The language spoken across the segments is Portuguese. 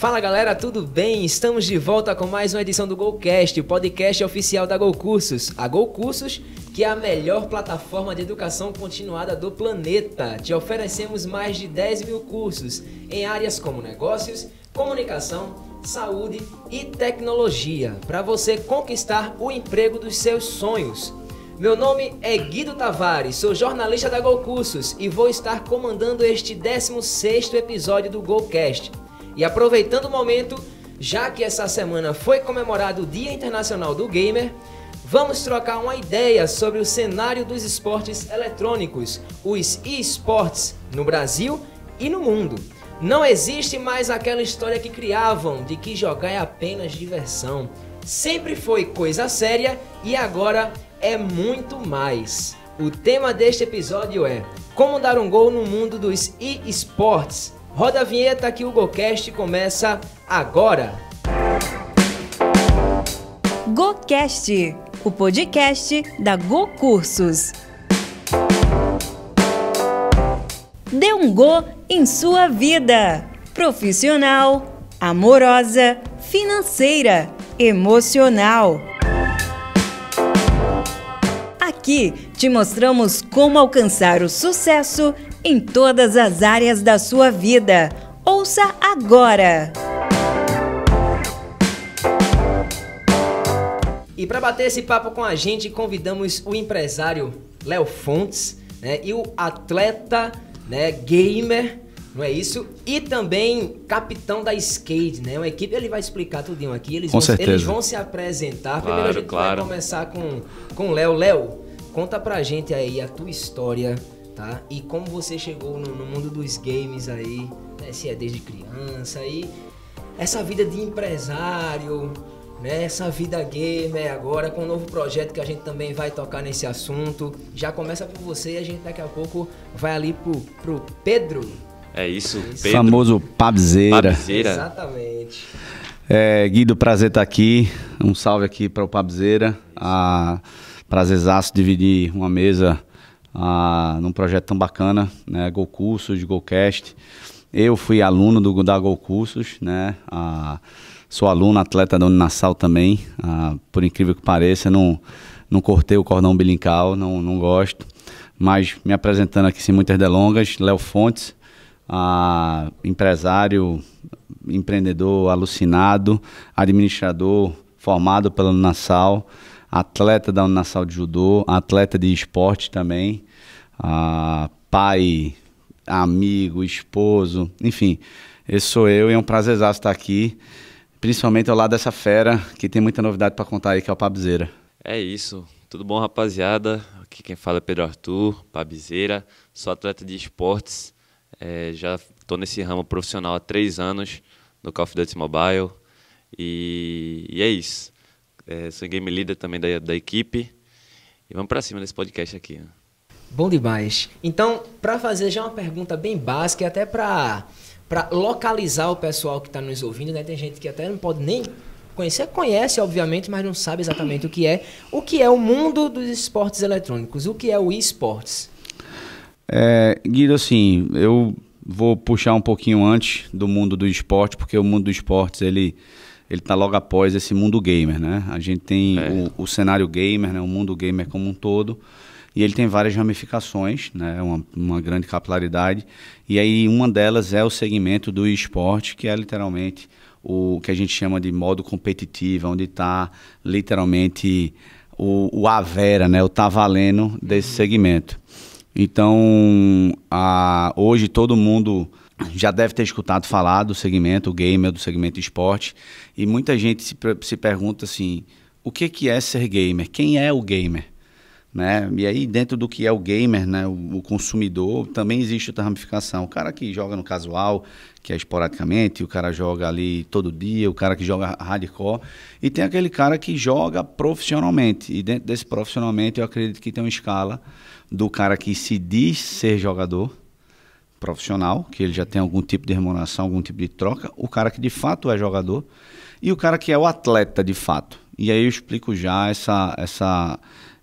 Fala galera, tudo bem? Estamos de volta com mais uma edição do GoCast, o podcast oficial da GoCursos. A GoCursos, que é a melhor plataforma de educação continuada do planeta. Te oferecemos mais de 10 mil cursos em áreas como negócios, comunicação, saúde e tecnologia, para você conquistar o emprego dos seus sonhos. Meu nome é Guido Tavares, sou jornalista da GoCursos e vou estar comandando este 16º episódio do GoCast. E aproveitando o momento, já que essa semana foi comemorado o Dia Internacional do Gamer, vamos trocar uma ideia sobre o cenário dos esportes eletrônicos, os eSports, no Brasil e no mundo. Não existe mais aquela história que criavam de que jogar é apenas diversão. Sempre foi coisa séria e agora é muito mais. O tema deste episódio é como dar um gol no mundo dos eSports. Roda a vinheta que o GoCast começa agora. GoCast, o podcast da GoCursos. Dê um Go em sua vida. Profissional, amorosa, financeira, emocional. Aqui te mostramos como alcançar o sucesso em todas as áreas da sua vida. Ouça agora! E para bater esse papo com a gente, convidamos o empresário Léo Fontes, né, e o atleta, né, gamer, não é isso? E também capitão da Skate, né? Uma equipe, ele vai explicar tudinho aqui, eles vão se apresentar. Primeiro a gente vai começar com o Léo. Léo, conta pra gente aí a tua história, tá? E como você chegou no mundo dos games aí, né? Se é desde criança, e essa vida de empresário, né? Essa vida gamer agora, com um novo projeto que a gente também vai tocar nesse assunto. Já começa por você e a gente daqui a pouco vai ali pro Pedro. É isso, Pedro. Famoso Pabzeira. Exatamente. Guido, prazer estar aqui. Um salve aqui para o Pabzeira. Prazerzaço dividir uma mesa num projeto tão bacana, né? GoCursos, GoCast. Eu fui aluno da GoCursos, né? Sou aluno, atleta da Uninassal também. Por incrível que pareça, não cortei o cordão umbilical, não gosto. Mas me apresentando aqui sem muitas delongas, Léo Fontes, empresário, empreendedor alucinado, administrador formado pela Uninassal, atleta da Uninassal de judô, atleta de esporte também, pai, amigo, esposo, enfim, esse sou eu e é um prazerzaço estar aqui, principalmente ao lado dessa fera que tem muita novidade para contar aí, que é o Pabzeira. É isso, tudo bom, rapaziada? Aqui quem fala é Pedro Arthur, Pabzeira, sou atleta de esportes, já estou nesse ramo profissional há 3 anos no Call of Duty Mobile e é isso. Sou game leader também da equipe e vamos para cima desse podcast aqui. Bom demais. Então, para fazer já uma pergunta bem básica, até para localizar o pessoal que está nos ouvindo, né? Tem gente que até não pode nem conhecer, conhece obviamente, mas não sabe exatamente o que é o mundo dos esportes eletrônicos, o que é o eSports. Guido, assim, eu vou puxar um pouquinho antes do mundo do esporte, porque o mundo do esportes, ele está logo após esse mundo gamer, né? A gente tem o cenário gamer, né? O mundo gamer como um todo, e ele tem várias ramificações, né? Uma grande capilaridade, e aí uma delas é o segmento do esporte, que é literalmente o que a gente chama de modo competitivo, onde está literalmente o a vera, né? O tá valendo desse segmento. Então, hoje todo mundo já deve ter escutado falar do segmento gamer, do segmento esporte, e muita gente se pergunta assim, o que é ser gamer? Quem é o gamer? Né? E aí dentro do que é o gamer, né, o consumidor, também existe outra ramificação. O cara que joga no casual, que é esporadicamente, o cara joga ali todo dia, o cara que joga hardcore, e tem aquele cara que joga profissionalmente, e dentro desse profissionalmente eu acredito que tem uma escala do cara que se diz ser jogador profissional, que ele já tem algum tipo de remuneração, algum tipo de troca, o cara que de fato é jogador, e o cara que é o atleta de fato. E aí eu explico já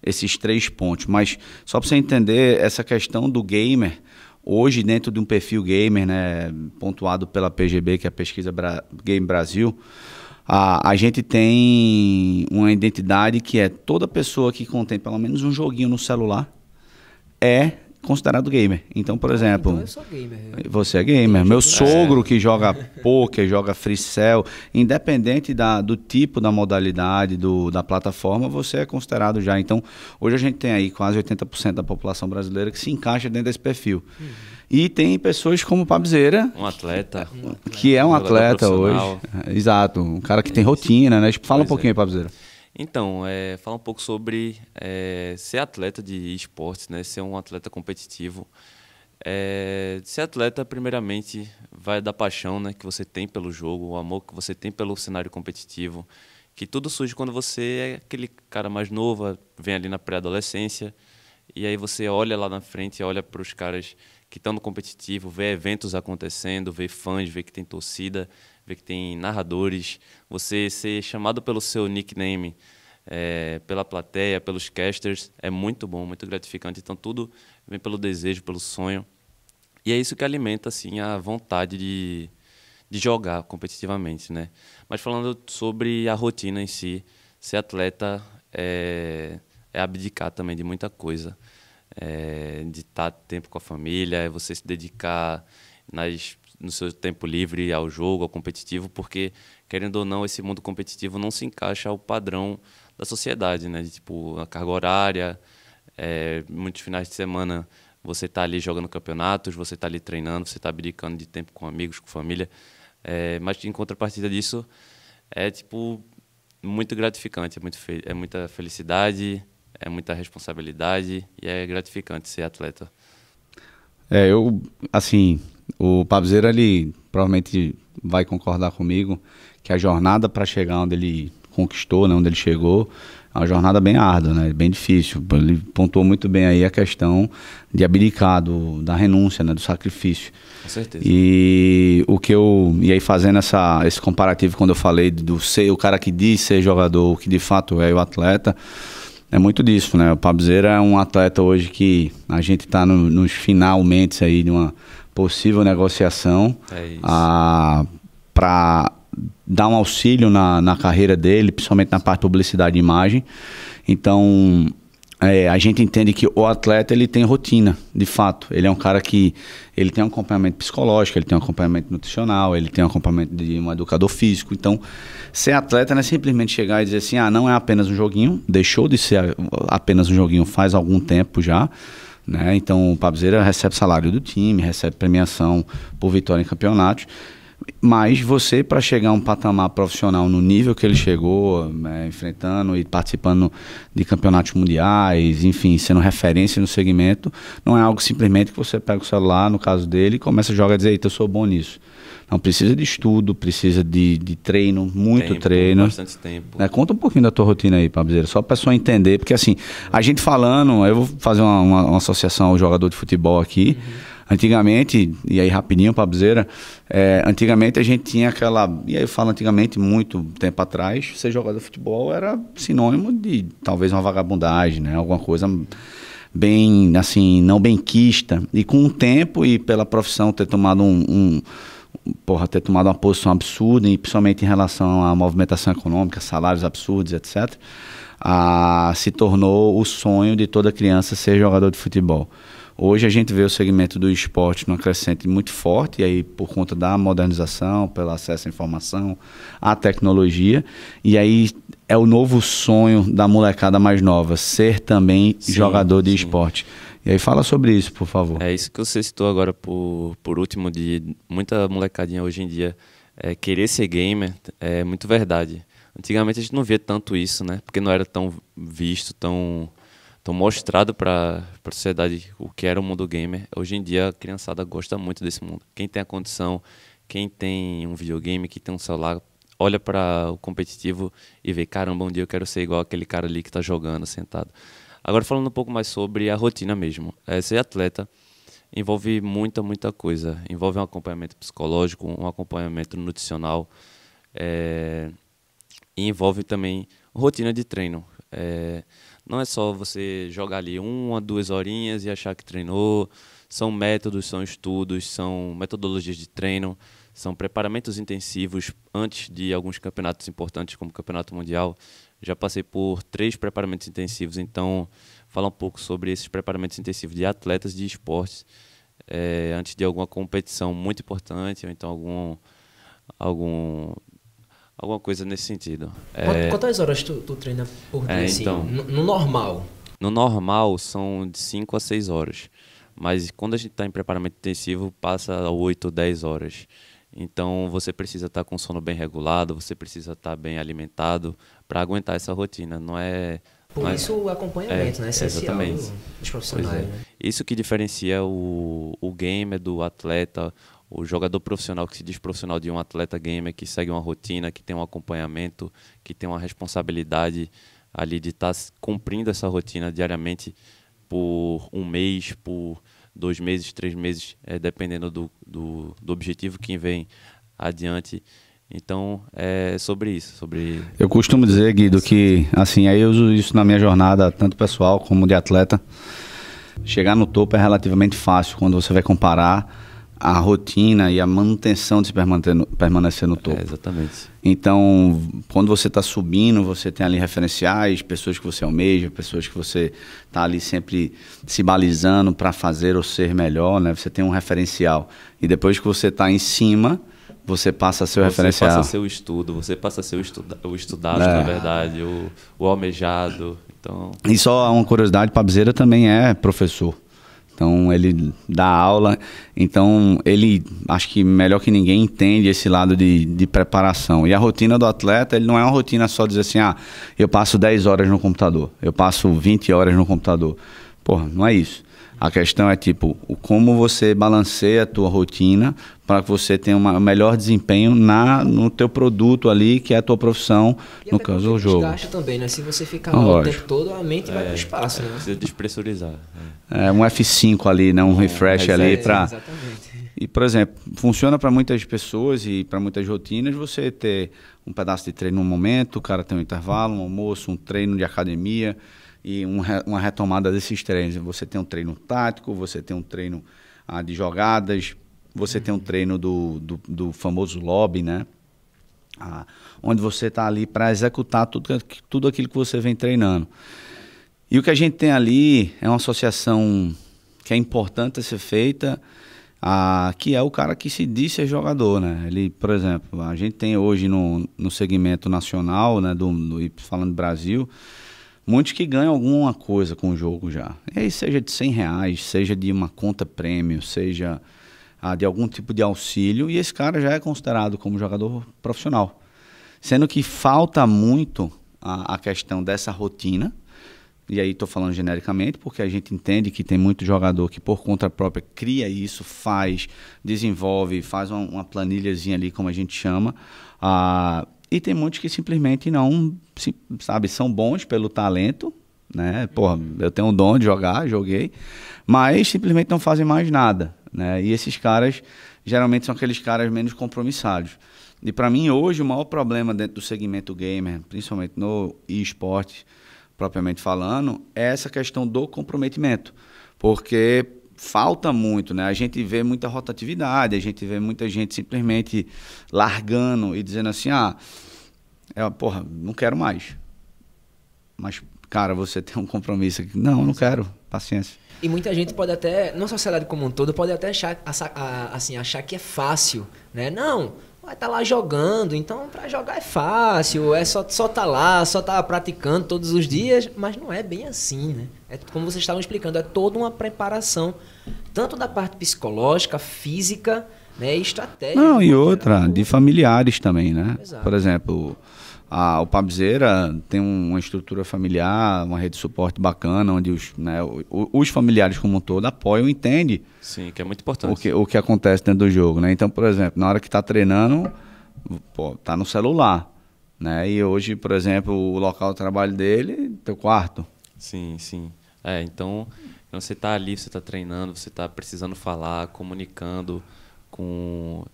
esses 3 pontos, mas só para você entender essa questão do gamer, hoje, dentro de um perfil gamer, né, pontuado pela PGB, que é a Pesquisa Game Brasil, a gente tem uma identidade que é toda pessoa que contém pelo menos um joguinho no celular é considerado gamer. Então, por exemplo... Então eu sou gamer. Você é gamer. Meu sogro que joga poker, joga free cell, independente do tipo, da modalidade, da plataforma, você é considerado já. Então, hoje a gente tem aí quase 80% da população brasileira que se encaixa dentro desse perfil. E tem pessoas como o Pabzeira, Um atleta. que é um atleta hoje. profissional. Exato. Um cara que tem rotina, né? Fala um Pois pouquinho aí, Pabzeira. Então, fala um pouco sobre ser atleta de esportes, né? Ser um atleta competitivo. Ser atleta, primeiramente, vai da paixão, né, que você tem pelo jogo, o amor que você tem pelo cenário competitivo, que tudo surge quando você é aquele cara mais novo, vem ali na pré-adolescência, e aí você olha lá na frente, olha para os caras que estão no competitivo, vê eventos acontecendo, vê fãs, vê que tem torcida, vê que tem narradores, você ser chamado pelo seu nickname, pela plateia, pelos casters, é muito bom, muito gratificante. Então tudo vem pelo desejo, pelo sonho. E é isso que alimenta assim, a vontade de jogar competitivamente, né? Mas falando sobre a rotina em si, ser atleta é abdicar também de muita coisa. De estar tempo com a família, é você se dedicar no seu tempo livre ao jogo, ao competitivo, porque, querendo ou não, esse mundo competitivo não se encaixa ao padrão da sociedade, né? De, tipo, a carga horária, muitos finais de semana você está ali jogando campeonatos, você está ali treinando, você está abdicando de tempo com amigos, com família, mas em contrapartida disso, tipo, muito gratificante, é muita felicidade, é muita responsabilidade e é gratificante ser atleta. Assim, o Pabzeira, ele provavelmente vai concordar comigo que a jornada para chegar onde ele conquistou, né, onde ele chegou, é uma jornada bem árdua, né, bem difícil. Ele pontuou muito bem aí a questão de abdicar, da renúncia, né, do sacrifício. Com certeza. E aí fazendo esse comparativo, quando eu falei do ser o cara que diz ser jogador, o que de fato é o atleta, é muito disso, né? O Pabzeira é um atleta hoje que a gente está nos finalmente aí de uma possível negociação para dar um auxílio na carreira dele, principalmente na parte de publicidade e imagem. Então, a gente entende que o atleta ele tem rotina, de fato. Ele é um cara que ele tem um acompanhamento psicológico, ele tem um acompanhamento nutricional, ele tem um acompanhamento de um educador físico. Então, ser atleta não é simplesmente chegar e dizer assim, não é apenas um joguinho, deixou de ser apenas um joguinho faz algum tempo já, né? Então, o Pabzeira recebe salário do time, recebe premiação por vitória em campeonatos. Mas você, para chegar a um patamar profissional no nível que ele chegou, enfrentando e participando de campeonatos mundiais, enfim, sendo referência no segmento, não é algo simplesmente que você pega o celular, no caso dele, e começa a jogar e dizer, eita, eu sou bom nisso. Não, precisa de estudo, precisa de treino, muito treino. Bastante tempo. Conta um pouquinho da tua rotina aí, Pabzeira, só para a pessoa entender, porque assim, a gente falando, eu vou fazer uma associação ao jogador de futebol aqui. Antigamente, e aí rapidinho, Pabzeira, antigamente a gente tinha aquela, e aí eu falo antigamente, muito tempo atrás, ser jogador de futebol era sinônimo de talvez uma vagabundagem, né? Alguma coisa bem, assim, não benquista. E com o tempo e pela profissão ter tomado ter tomado uma posição absurda, e principalmente em relação à movimentação econômica, salários absurdos, etc., se tornou o sonho de toda criança ser jogador de futebol. Hoje a gente vê o segmento do esporte numa crescente muito forte, e aí por conta da modernização, pelo acesso à informação, à tecnologia, e aí é o novo sonho da molecada mais nova, ser também jogador de esporte. E aí fala sobre isso, por favor. É isso que você citou agora por último, de muita molecadinha hoje em dia querer ser gamer, é muito verdade. Antigamente a gente não via tanto isso, né? Porque não era tão visto, tão mostrado para a sociedade o que era o mundo gamer. Hoje em dia a criançada gosta muito desse mundo. Quem tem a condição, quem tem um videogame, quem tem um celular, olha para o competitivo e vê, caramba, um dia eu quero ser igual aquele cara ali que está jogando, sentado. Agora falando um pouco mais sobre a rotina mesmo. Ser atleta envolve muita coisa. Envolve um acompanhamento psicológico, um acompanhamento nutricional, e envolve também rotina de treino. Não é só você jogar ali 1 a 2 horinhas e achar que treinou, São métodos, são estudos, são metodologias de treino, são preparamentos intensivos antes de alguns campeonatos importantes, como o Campeonato Mundial. Já passei por 3 preparamentos intensivos, então falar um pouco sobre esses preparamentos intensivos de atletas de esportes antes de alguma competição muito importante, ou então alguma coisa nesse sentido. Quantas horas tu treina por dia, assim, então, no normal? No normal são de 5 a 6 horas, mas quando a gente está em preparamento intensivo passa 8, 10 horas. Então você precisa estar com sono bem regulado, você precisa estar bem alimentado para aguentar essa rotina. Por isso o acompanhamento, né? É essencial dos profissionais. Né? Isso que diferencia o gamer do atleta, o jogador profissional que se diz profissional de um atleta gamer que segue uma rotina, que tem um acompanhamento, que tem uma responsabilidade ali de estar cumprindo essa rotina diariamente por um mês, por 2 meses, 3 meses, dependendo do objetivo que vem adiante. Então, é sobre isso. Eu costumo dizer, Guido, que assim, aí eu uso isso na minha jornada, tanto pessoal como de atleta. Chegar no topo é relativamente fácil quando você vai comparar a rotina e a manutenção de se permanecer no topo. Exatamente. Então, quando você está subindo, você tem ali referenciais, pessoas que você almeja, pessoas que você está ali sempre se balizando para fazer ou ser melhor, né? Você tem um referencial. E depois que você está em cima, você passa a ser o referencial. Você passa a ser o estudo, você passa a ser o estudado, na verdade, o almejado. Então... E só uma curiosidade, Pabizeira também é professor. Então, ele dá aula, então ele, acho que melhor que ninguém, entende esse lado de preparação. E a rotina do atleta, ele não é uma rotina só dizer assim, eu passo 10 horas no computador, eu passo 20 horas no computador. Porra, não é isso. A questão é tipo, como você balanceia a tua rotina para que você tenha um melhor desempenho no teu produto ali, que é a tua profissão, e no caso do jogo. Desgaste também, né? Se você ficar lá o tempo todo, a mente vai para o espaço, né? Precisa despressurizar. Um F5 ali, né? Um refresh ali para... Exatamente. E, por exemplo, funciona para muitas pessoas e para muitas rotinas você ter um pedaço de treino no momento, o cara tem um intervalo, um almoço, um treino de academia e uma retomada desses treinos. Você tem um treino tático, você tem um treino de jogadas, você tem um treino do famoso lobby, né? Onde você está ali para executar tudo aquilo que você vem treinando. E o que a gente tem ali é uma associação que é importante a ser feita, que é o cara que se diz ser jogador, né? Ele, por exemplo, a gente tem hoje no segmento nacional, né, falando do Brasil, muitos que ganham alguma coisa com o jogo já. E aí, seja de R$100, seja de uma conta prêmio, seja de algum tipo de auxílio, e esse cara já é considerado como jogador profissional. Sendo que falta muito a questão dessa rotina, e aí estou falando genericamente, porque a gente entende que tem muito jogador que por conta própria cria isso, desenvolve, faz uma planilhazinha ali, como a gente chama, e tem muitos que simplesmente não, sabe, são bons pelo talento, né? Porra, eu tenho um dom de jogar, joguei, mas simplesmente não fazem mais nada, né? E esses caras, geralmente são aqueles caras menos compromissados. E para mim, hoje, o maior problema dentro do segmento gamer, principalmente no eSport, propriamente falando, é essa questão do comprometimento, porque falta muito, né? A gente vê muita rotatividade, a gente vê muita gente simplesmente largando e dizendo assim, porra, não quero mais. Mas, cara, você tem um compromisso aqui. Não, não quero, paciência. E muita gente pode até, na sociedade como um todo, pode até achar que é fácil, né? Não, vai estar lá jogando, então para jogar é fácil, é só tá lá, só tá praticando todos os dias, mas não é bem assim, né? É como vocês estavam explicando, é toda uma preparação, tanto da parte psicológica, física, né, e estratégica. Não, e outra, de familiares também, né? Exato. Por exemplo, o Pabizeira tem uma estrutura familiar, uma rede de suporte bacana, onde os familiares como um todo apoiam e entendem. Sim, que é muito importante. O que acontece dentro do jogo, né? Então, por exemplo, na hora que está treinando, tá no celular, né? E hoje, por exemplo, o local de trabalho dele, teu quarto. Sim, sim. Então você está ali, você está treinando, você está precisando falar, comunicando com...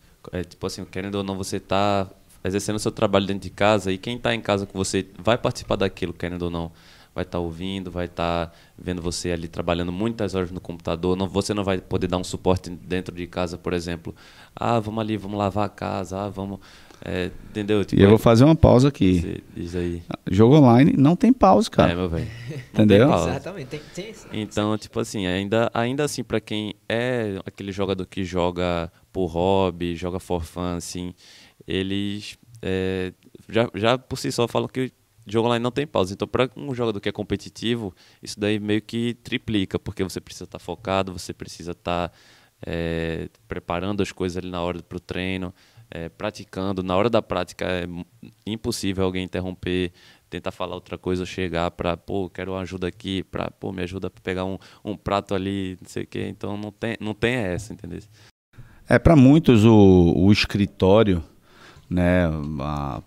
tipo assim, querendo ou não, você está exercendo o seu trabalho dentro de casa, e quem está em casa com você vai participar daquilo, querendo ou não. vai estar ouvindo, vai estar vendo você ali trabalhando muitas horas no computador. Você não vai poder dar um suporte dentro de casa, por exemplo. Vamos ali, vamos lavar a casa, vamos... entendeu? Tipo, e eu vou fazer uma pausa aqui. Diz aí. Jogo online não tem pausa, cara. Meu velho. Entendeu? Exatamente. Então, tipo assim, ainda assim, para quem é aquele jogador que joga por hobby, joga for fun, assim, eles já por si só falam que jogo online não tem pausa. Então, para um jogador que é competitivo, isso daí meio que triplica, porque você precisa estar focado, você precisa estar preparando as coisas ali na hora pro treino, praticando. Na hora da prática é impossível alguém interromper, tentar falar outra coisa, ou chegar para, quero uma ajuda aqui, para, me ajuda a pegar um prato ali, não sei o quê. Então não tem essa, entendeu? Para muitos o escritório, né,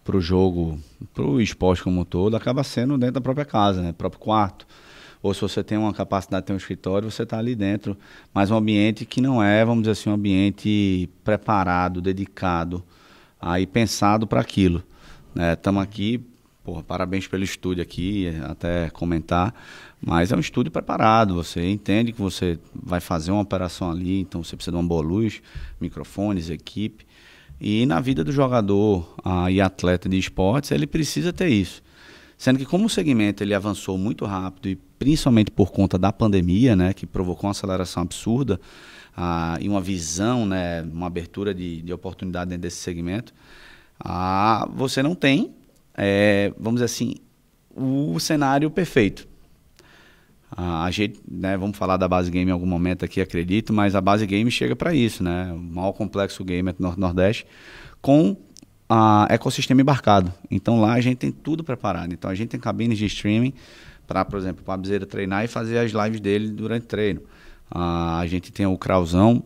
pro jogo, pro esporte como um todo, acaba sendo dentro da própria casa, né, próprio quarto. Ou se você tem uma capacidade de ter um escritório, você está ali dentro. Mas um ambiente que não é, vamos dizer assim, um ambiente preparado, dedicado, aí pensado para aquilo. Estamos aqui, parabéns pelo estúdio aqui, até comentar, mas é um estúdio preparado. Você entende que você vai fazer uma operação ali, então você precisa de uma boa luz, microfones, equipe. E na vida do jogador e atleta de esportes, ele precisa ter isso. Sendo que como o segmento ele avançou muito rápido, e principalmente por conta da pandemia, né, que provocou uma aceleração absurda, e uma visão, né, uma abertura de oportunidade dentro desse segmento, você não tem, vamos dizer assim, o cenário perfeito. A gente, né, vamos falar da Base Game em algum momento aqui, acredito, mas a Base Game chega para isso, né, o maior complexo gamer do Nordeste, com ecossistema embarcado. Então lá a gente tem tudo preparado. Então a gente tem cabines de streaming para, por exemplo, o Pabzeira treinar e fazer as lives dele durante o treino. A gente tem o Krauzão,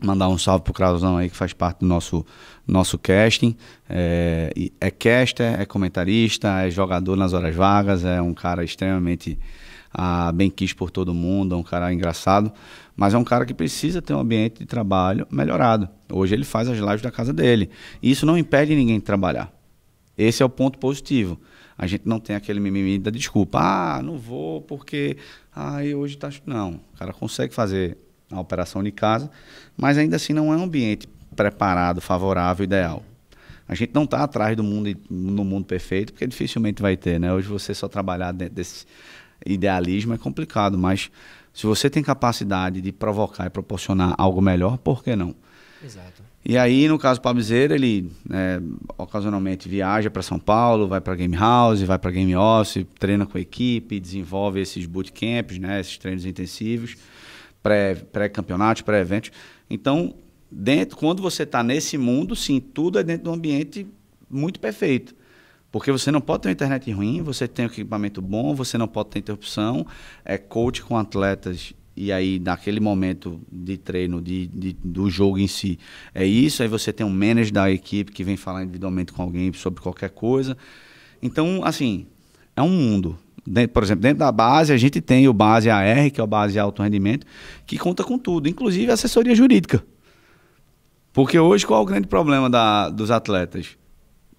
mandar um salve pro Krauzão aí que faz parte do nosso casting. É caster, é comentarista, é jogador nas horas vagas, é um cara extremamente bem quisto por todo mundo, é um cara engraçado, mas é um cara que precisa ter um ambiente de trabalho melhorado. Hoje ele faz as lives da casa dele. E isso não impede ninguém de trabalhar. Esse é o ponto positivo. A gente não tem aquele mimimi da desculpa. Não vou porque hoje tá... Não, o cara consegue fazer a operação de casa, mas ainda assim não é um ambiente preparado, favorável, ideal. A gente não está atrás no mundo perfeito, porque dificilmente vai ter, né? Hoje você só trabalhar dentro desse idealismo é complicado, mas se você tem capacidade de provocar e proporcionar algo melhor, por que não? Exato. E aí, no caso do Pabzeira, ele ocasionalmente viaja para São Paulo, vai para Game House, vai para Game Office, treina com a equipe, desenvolve esses bootcamps, né, esses treinos intensivos, pré-campeonatos, pré-eventos. Então, quando você está nesse mundo, sim, tudo é dentro de um ambiente muito perfeito. Porque você não pode ter uma internet ruim, você tem um equipamento bom, você não pode ter interrupção, coach com atletas, e aí naquele momento de treino, do jogo em si, é isso, aí você tem um manager da equipe que vem falar individualmente com alguém sobre qualquer coisa. Então, assim, é um mundo. Por exemplo, dentro da base, a gente tem o Base AR, que é o Base Alto Rendimento, que conta com tudo, inclusive assessoria jurídica. Porque hoje, qual é o grande problema dos atletas?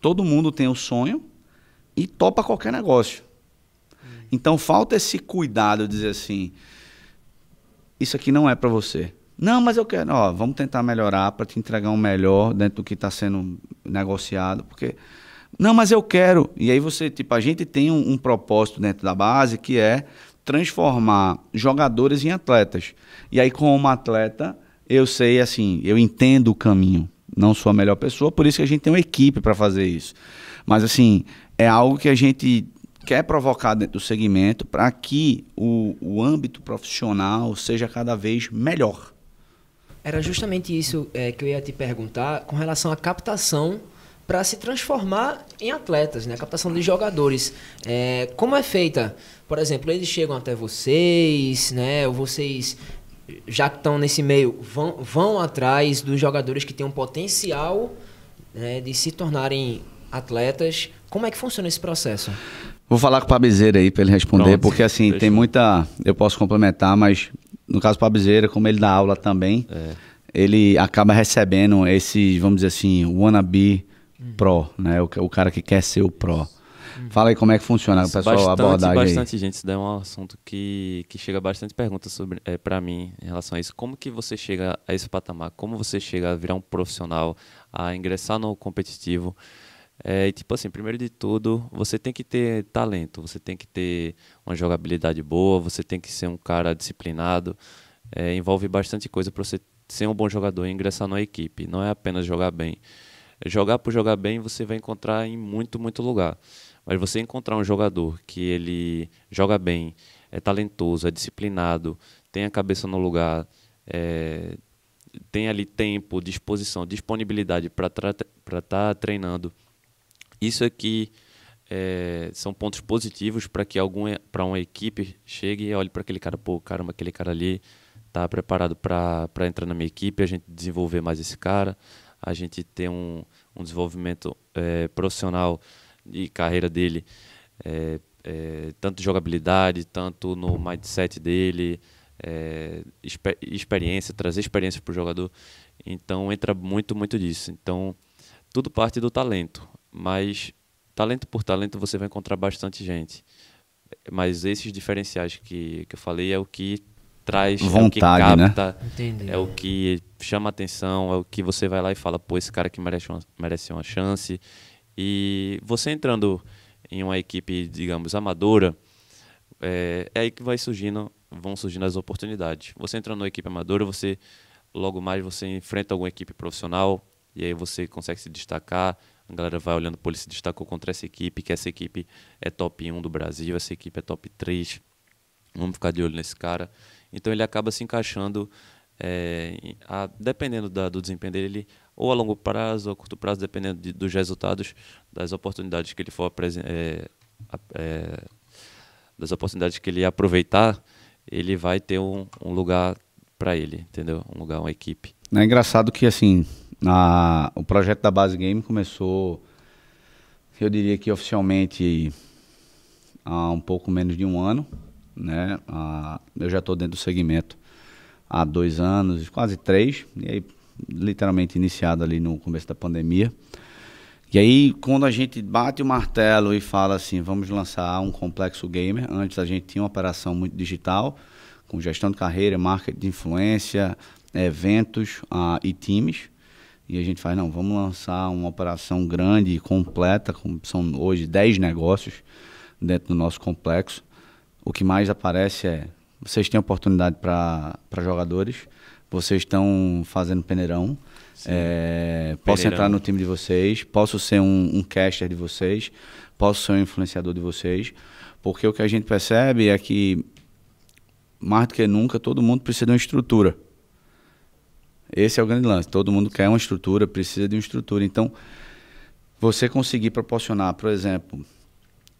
Todo mundo tem o sonho e topa qualquer negócio. Então, falta esse cuidado de dizer assim, isso aqui não é para você. Não, mas eu quero. Vamos tentar melhorar para te entregar um melhor dentro do que está sendo negociado. Porque, não, mas eu quero. E aí a gente tem um propósito dentro da base que é transformar jogadores em atletas. E aí, como atleta, eu sei, assim, eu entendo o caminho. Não sou a melhor pessoa, por isso que a gente tem uma equipe para fazer isso. Mas, assim, é algo que a gente quer provocar dentro do segmento para que o âmbito profissional seja cada vez melhor. Era justamente isso que eu ia te perguntar com relação à captação para se transformar em atletas, né? A captação de jogadores. Como é feita? Por exemplo, eles chegam até vocês, né? Ou vocês, já que estão nesse meio, vão atrás dos jogadores que têm um potencial, né, de se tornarem atletas. Como é que funciona esse processo? Vou falar com o Pabzeira aí para ele responder. Pronto, porque assim, fechou. Tem muita... Eu posso complementar, mas no caso do Pabzeira, como ele dá aula também, ele acaba recebendo esse, vamos dizer assim, wannabe pro, né? O cara que quer ser o pro. Fala aí como é que funciona, o pessoal abordagem bastante aí. gente, isso daí é um assunto que chega bastante perguntas sobre para mim em relação a isso. Como que você chega a esse patamar? Como você chega a virar um profissional, a ingressar no competitivo? E tipo assim, primeiro de tudo, você tem que ter talento, você tem que ter uma jogabilidade boa, você tem que ser um cara disciplinado. Envolve bastante coisa para você ser um bom jogador e ingressar na equipe. Não é apenas jogar bem. Jogar por jogar bem você vai encontrar em muito lugar. Mas você encontrar um jogador que ele joga bem, é talentoso, é disciplinado, tem a cabeça no lugar, tem ali tempo, disposição, disponibilidade para estar treinando. Isso aqui são pontos positivos para que para uma equipe chegue e olhe para aquele cara, pô, caramba, aquele cara ali está preparado para entrar na minha equipe, a gente desenvolver mais esse cara, a gente ter um desenvolvimento profissional de carreira dele, tanto de jogabilidade, tanto no mindset dele, experiência, trazer experiência para o jogador. Então entra muito disso. Então tudo parte do talento, mas talento por talento você vai encontrar bastante gente. Mas esses diferenciais que eu falei é o que traz, vontade, é o que capta, né? é o que chama atenção, é o que você vai lá e fala, pô, esse cara aqui merece uma chance. E você entrando em uma equipe, digamos, amadora, é aí que vão surgindo as oportunidades. Você entrando numa equipe amadora, logo mais você enfrenta alguma equipe profissional e aí você consegue se destacar. A galera vai olhando, pô, ele se destacou contra essa equipe, que essa equipe é top 1 do Brasil, essa equipe é top 3. Vamos ficar de olho nesse cara. Então ele acaba se encaixando, dependendo do desempenho dele, ou a longo prazo ou a curto prazo, dependendo dos resultados, das oportunidades que ele for das oportunidades que ele aproveitar, ele vai ter um lugar para ele, entendeu? Um lugar, uma equipe. É engraçado que assim, o projeto da Base Game começou, eu diria que oficialmente há um pouco menos de um ano, né? Eu já estou dentro do segmento há 2 anos, quase 3, e aí literalmente iniciado ali no começo da pandemia. E aí quando a gente bate o martelo e fala assim, vamos lançar um complexo gamer, antes a gente tinha uma operação muito digital, com gestão de carreira, marketing de influência, eventos e times. E a gente faz, não, vamos lançar uma operação grande e completa, são hoje 10 negócios dentro do nosso complexo. O que mais aparece vocês têm oportunidade para jogadores, vocês estão fazendo peneirão, posso entrar no time de vocês, posso ser um caster de vocês, posso ser um influenciador de vocês, porque o que a gente percebe é que, mais do que nunca, todo mundo precisa de uma estrutura. Esse é o grande lance, todo mundo quer uma estrutura, precisa de uma estrutura. Então, você conseguir proporcionar, por exemplo,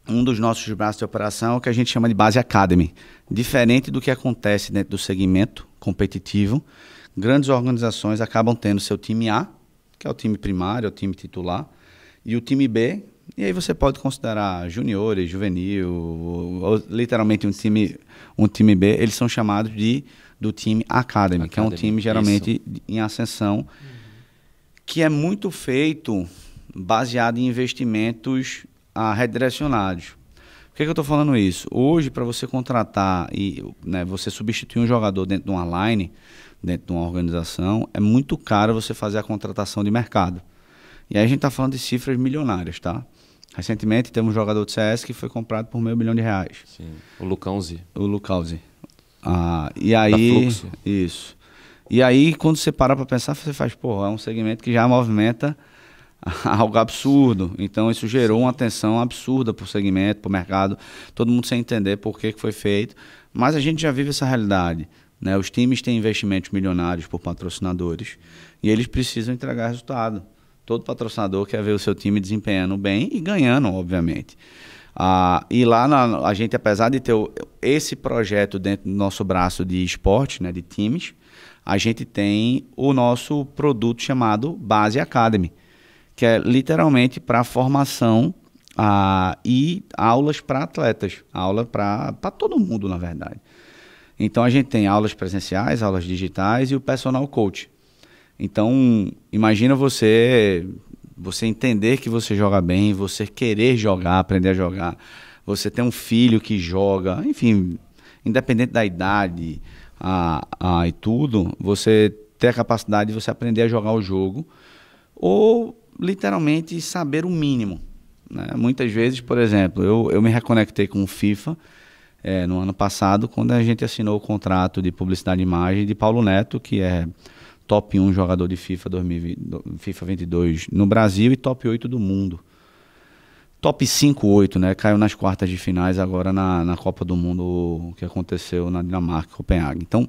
um dos nossos braços de operação é o que a gente chama de Base Academy. Diferente do que acontece dentro do segmento competitivo, grandes organizações acabam tendo seu time A, que é o time primário, é o time titular, e o time B, e aí você pode considerar juniores, juvenil, ou literalmente um time B, eles são chamados do time Academy, que é um time geralmente em ascensão, que é muito feito baseado em investimentos redirecionados. Por que eu estou falando isso? Hoje, para você contratar e você substituir um jogador dentro de uma line, dentro de uma organização, é muito caro você fazer a contratação de mercado. E aí a gente está falando de cifras milionárias, tá? Recentemente temos um jogador de CS que foi comprado por R$500 mil. Sim, o Lucãozi. O Lucãozi. E aí, isso. E aí, quando você para para pensar, você faz, pô, é um segmento que já movimenta algo absurdo. Então, isso gerou uma atenção absurda para o segmento, para o mercado. Todo mundo sem entender por que foi feito. Mas a gente já vive essa realidade, né? Os times têm investimentos milionários por patrocinadores e eles precisam entregar resultado. Todo patrocinador quer ver o seu time desempenhando bem e ganhando, obviamente. E lá a gente, apesar de ter esse projeto dentro do nosso braço de esporte, né, de times, a gente tem o nosso produto chamado Base Academy, que é literalmente para formação e aulas para atletas, aula para todo mundo, na verdade. Então a gente tem aulas presenciais, aulas digitais e o personal coach. Então, imagina você Você entender que você joga bem, você querer jogar, aprender a jogar, você ter um filho que joga, enfim, independente da idade e tudo, você ter a capacidade de você aprender a jogar o jogo ou literalmente saber o mínimo, né? Muitas vezes, por exemplo, eu me reconectei com o FIFA no ano passado, quando a gente assinou o contrato de publicidade de imagem de Paulo Neto, que é top 1 jogador de FIFA 22 no Brasil e top 8 do mundo. Top 5, 8, né? Caiu nas quartas de finais agora na Copa do Mundo que aconteceu na Dinamarca, Copenhague. Então,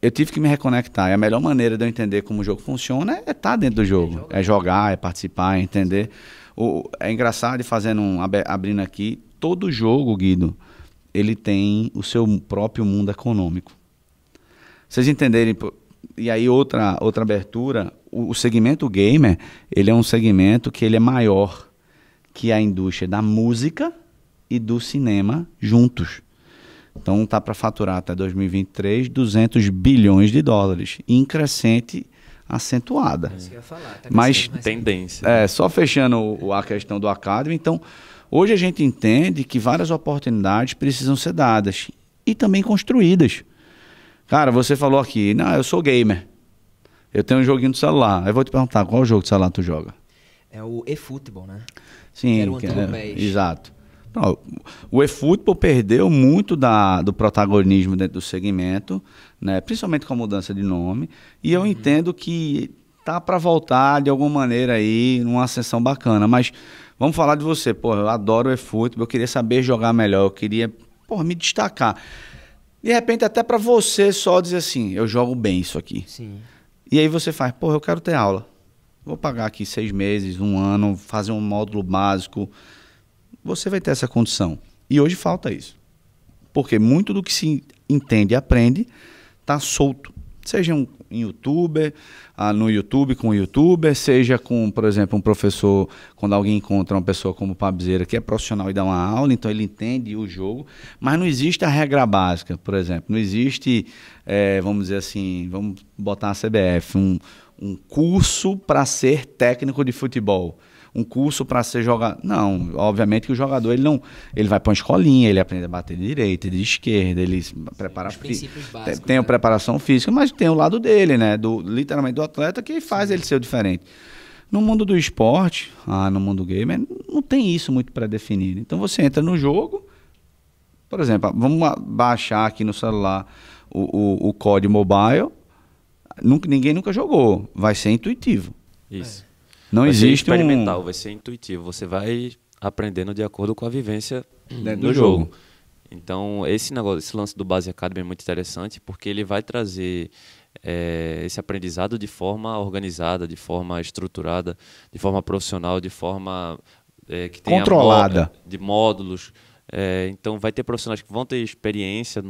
eu tive que me reconectar. E a melhor maneira de eu entender como o jogo funciona é estar dentro do jogo. É jogar, é participar, é entender. É engraçado, abrindo aqui, todo jogo, Guido, ele tem o seu próprio mundo econômico. Vocês entenderem... E aí outra abertura, o segmento gamer, ele é um segmento que ele é maior que a indústria da música e do cinema juntos. Então tá para faturar até 2023 $200 bilhões, em crescente acentuada. Isso que eu ia falar, tá mas tendência. Só fechando a questão do Academy, então hoje a gente entende que várias oportunidades precisam ser dadas e também construídas. Cara, você falou aqui, não, eu sou gamer, eu tenho um joguinho do celular. Eu vou te perguntar, qual jogo de celular tu joga? É o eFootball, né? Sim, exato. Não, o eFootball perdeu muito do protagonismo dentro do segmento, né? Principalmente com a mudança de nome, e eu entendo que tá para voltar de alguma maneira aí, numa ascensão bacana, mas vamos falar de você. Pô, eu adoro o eFootball, eu queria saber jogar melhor, eu queria, me destacar. De repente, até para você só dizer assim, eu jogo bem isso aqui. Sim. E aí você faz, eu quero ter aula. Vou pagar aqui 6 meses, 1 ano, fazer um módulo básico. Você vai ter essa condição. E hoje falta isso. Porque muito do que se entende e aprende está solto. Seja um youtuber, no YouTube com um youtuber, seja com, por exemplo, um professor, quando alguém encontra uma pessoa como o Pabzeira, que é profissional e dá uma aula, então ele entende o jogo, mas não existe a regra básica, por exemplo. Não existe, vamos dizer assim, vamos botar a CBF, um curso para ser técnico de futebol. Um curso para ser jogador. Não, obviamente que o jogador ele vai para uma escolinha, ele aprende a bater de direita, de esquerda, ele prepara tem a preparação física, mas tem o lado dele, né? Literalmente do atleta que faz ele ser diferente. No mundo do esporte, no mundo gamer, não tem isso muito pré-definido. Então você entra no jogo, por exemplo, vamos baixar aqui no celular o COD Mobile, ninguém nunca jogou, vai ser intuitivo. Isso. Não existe experimental, vai ser intuitivo. Você vai aprendendo de acordo com a vivência do jogo. Então, esse lance do Base Academy é muito interessante, porque ele vai trazer esse aprendizado de forma organizada, de forma estruturada, de forma profissional, de forma que tenha controlada, de módulos. Então, vai ter profissionais que vão ter experiência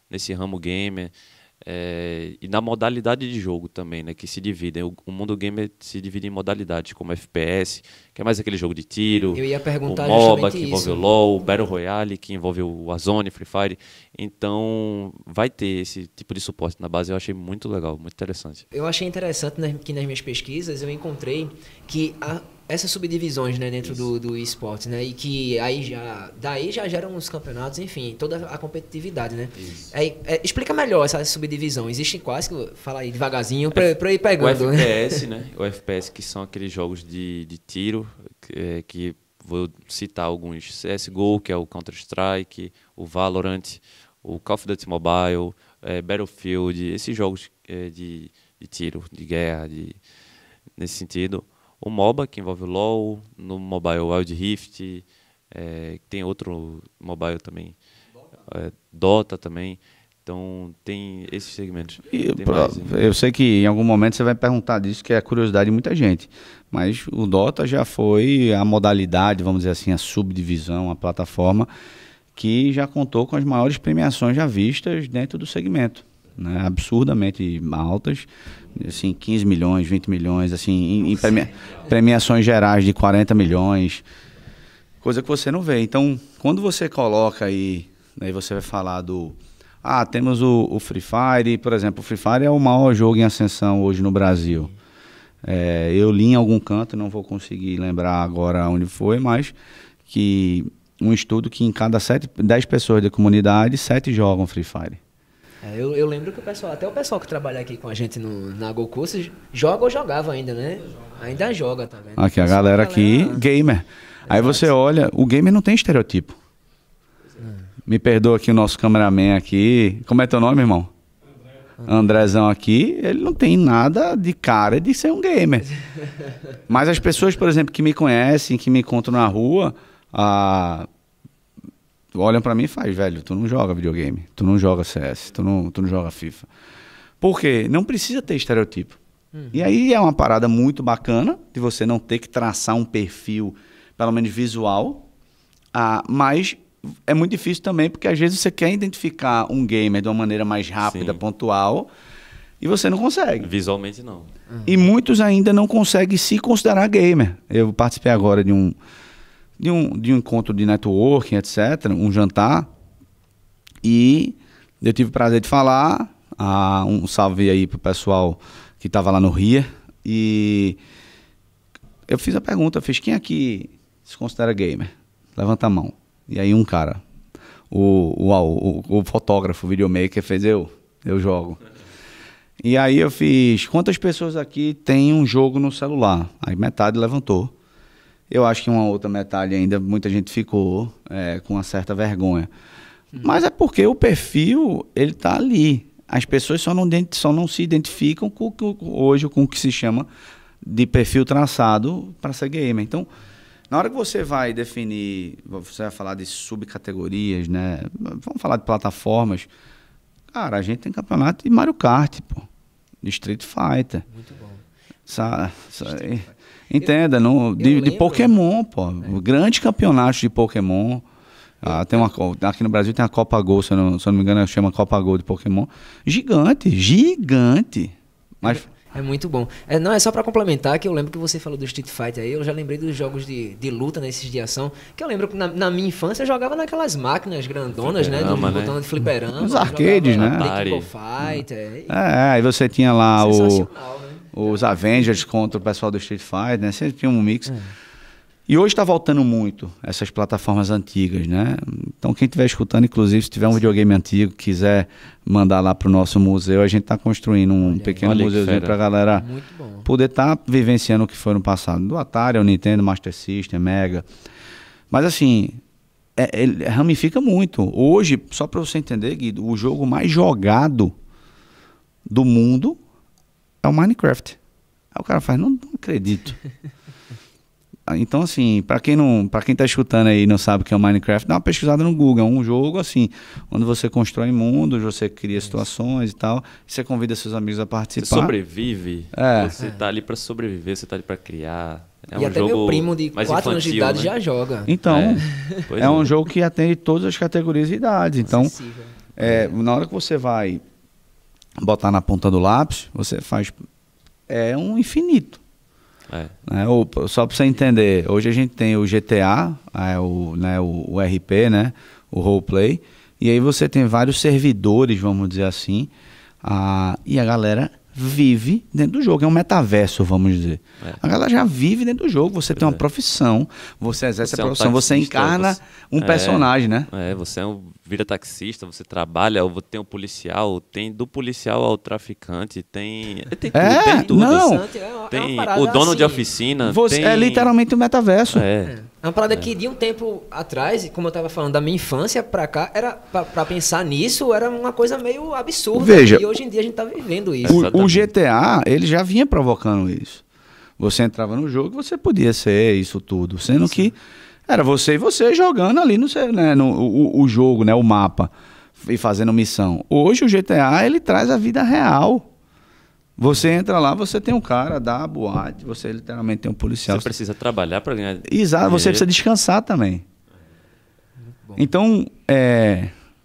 nesse ramo gamer. E na modalidade de jogo também, né, que se dividem. O mundo gamer se divide em modalidades, como FPS, que é mais aquele jogo de tiro, eu ia perguntar o MOBA, que envolve o LoL, o Battle Royale, que envolve o Warzone, Free Fire. Então, vai ter esse tipo de suporte na base. Eu achei muito legal, muito interessante. Eu achei interessante que nas minhas pesquisas eu encontrei que essas subdivisões, né, dentro do esporte, né, e que daí já geram os campeonatos, enfim, toda a competitividade, né. Explica melhor essa subdivisão. Existem quais, fala aí devagarzinho para eu ir pegando. O FPS, né, o FPS, que são aqueles jogos de tiro, que vou citar alguns: CSGO, que é o Counter-Strike, o Valorant, o Call of Duty Mobile, Battlefield, esses jogos de tiro, de guerra, nesse sentido. O MOBA, que envolve o LoL, no Mobile Wild Rift, tem outro mobile também, Dota também. Então, tem esses segmentos. Eu sei que em algum momento você vai perguntar disso, que é a curiosidade de muita gente. Mas o Dota já foi a modalidade, vamos dizer assim, a subdivisão, a plataforma, que já contou com as maiores premiações já vistas dentro do segmento, né? Absurdamente altas, assim, 15 milhões, 20 milhões, assim, em premiações gerais de 40 milhões, coisa que você não vê. Então, quando você coloca aí, né, você vai falar temos o Free Fire, por exemplo. O Free Fire é o maior jogo em ascensão hoje no Brasil. Eu li em algum canto, não vou conseguir lembrar agora onde foi, mas que um estudo que em cada 10 pessoas da comunidade, 7 jogam Free Fire. Eu lembro que até o pessoal que trabalha aqui com a gente na GoCursos joga ou jogava ainda, né? Ainda joga, tá vendo? Aqui, a galera aqui, gamer. Aí você olha, o gamer não tem estereotipo. Me perdoa aqui o nosso cameraman aqui. Como é teu nome, irmão? Andrezão aqui, ele não tem nada de cara de ser um gamer. Mas as pessoas, por exemplo, que me conhecem, que me encontram na rua, olham pra mim e fazem, velho, tu não joga videogame, tu não joga CS, tu não joga FIFA. Por quê? Não precisa ter estereotipo. E aí é uma parada muito bacana de você não ter que traçar um perfil, pelo menos visual, mas é muito difícil também, porque às vezes você quer identificar um gamer de uma maneira mais rápida, sim, pontual, e você não consegue. Visualmente não. E muitos ainda não conseguem se considerar gamer. Eu participei agora de um encontro de networking, etc., um jantar, e eu tive o prazer de falar, um salve aí pro pessoal que estava lá no RIA, e eu fiz a pergunta, quem aqui se considera gamer? Levanta a mão. E aí um cara, o fotógrafo, o videomaker, fez eu jogo. E aí eu fiz, quantas pessoas aqui têm um jogo no celular? Aí metade levantou. Eu acho que uma outra metade ainda, muita gente ficou com uma certa vergonha. Mas é porque o perfil, ele tá ali. As pessoas só não se identificam hoje com o que se chama de perfil traçado para ser gamer. Então, na hora que você vai definir, você vai falar de subcategorias, né? Vamos falar de plataformas. Cara, a gente tem campeonato de Mario Kart, pô. De Street Fighter. Muito bom. Entenda, de Pokémon, pô. Grandes campeonatos de Pokémon. Aqui no Brasil tem a Copa Go, se eu não me engano, chama Copa Go de Pokémon. Gigante. Mas... É muito bom. Não, é só pra complementar que eu lembro que você falou do Street Fighter aí, eu já lembrei dos jogos de luta nesses de ação, que eu lembro que na minha infância eu jogava naquelas máquinas grandonas, né? Botão de fliperama. Os arcades, né? King of Fighter. Aí você tinha lá os Avengers contra o pessoal do Street Fighter, né? Sempre tinha um mix. E hoje está voltando muito essas plataformas antigas, né? Então quem estiver escutando, inclusive, se tiver um videogame antigo, quiser mandar lá para o nosso museu, a gente está construindo um pequeno museuzinho para a galera poder estar vivenciando o que foi no passado. Do Atari, o Nintendo, Master System, Mega. Mas assim, ele ramifica muito. Hoje, só para você entender, Guido, o jogo mais jogado do mundo é o Minecraft. Aí o cara faz, não acredito. Então, assim, para quem tá escutando aí e não sabe o que é o Minecraft, dá uma pesquisada no Google. É um jogo, assim, onde você constrói mundos, você cria situações e tal, e você convida seus amigos a participar. Você sobrevive, você tá ali para sobreviver, você tá ali para criar. E até meu primo de 4 anos de idade já joga. Então, um jogo que atende todas as categorias de idade. Então, na hora que você vai botar na ponta do lápis, você faz... É um infinito. Só para você entender, hoje a gente tem o GTA, o RP, né, o roleplay, e aí você tem vários servidores, vamos dizer assim, e a galera vive dentro do jogo, é um metaverso, vamos dizer. A galera já vive dentro do jogo, você tem uma profissão, você exerce a profissão, você encarna um personagem, né? Você vira taxista, você trabalha, ou tem um policial, tem do policial ao traficante, tem tudo. Não. Tem o dono de oficina. É literalmente um metaverso. É uma parada que de um tempo atrás, como eu tava falando, da minha infância pra cá, era pra pensar nisso, era uma coisa meio absurda. Veja, e hoje em dia a gente tá vivendo isso. O GTA, ele já vinha provocando isso. Você entrava no jogo e você podia ser isso tudo, sendo que era você e você jogando ali o jogo, né, o mapa, e fazendo missão. Hoje o GTA, ele traz a vida real. Você entra lá, você tem um cara da boate, você literalmente tem um policial. Você precisa trabalhar para ganhar dinheiro. Exato, você precisa descansar também. Então,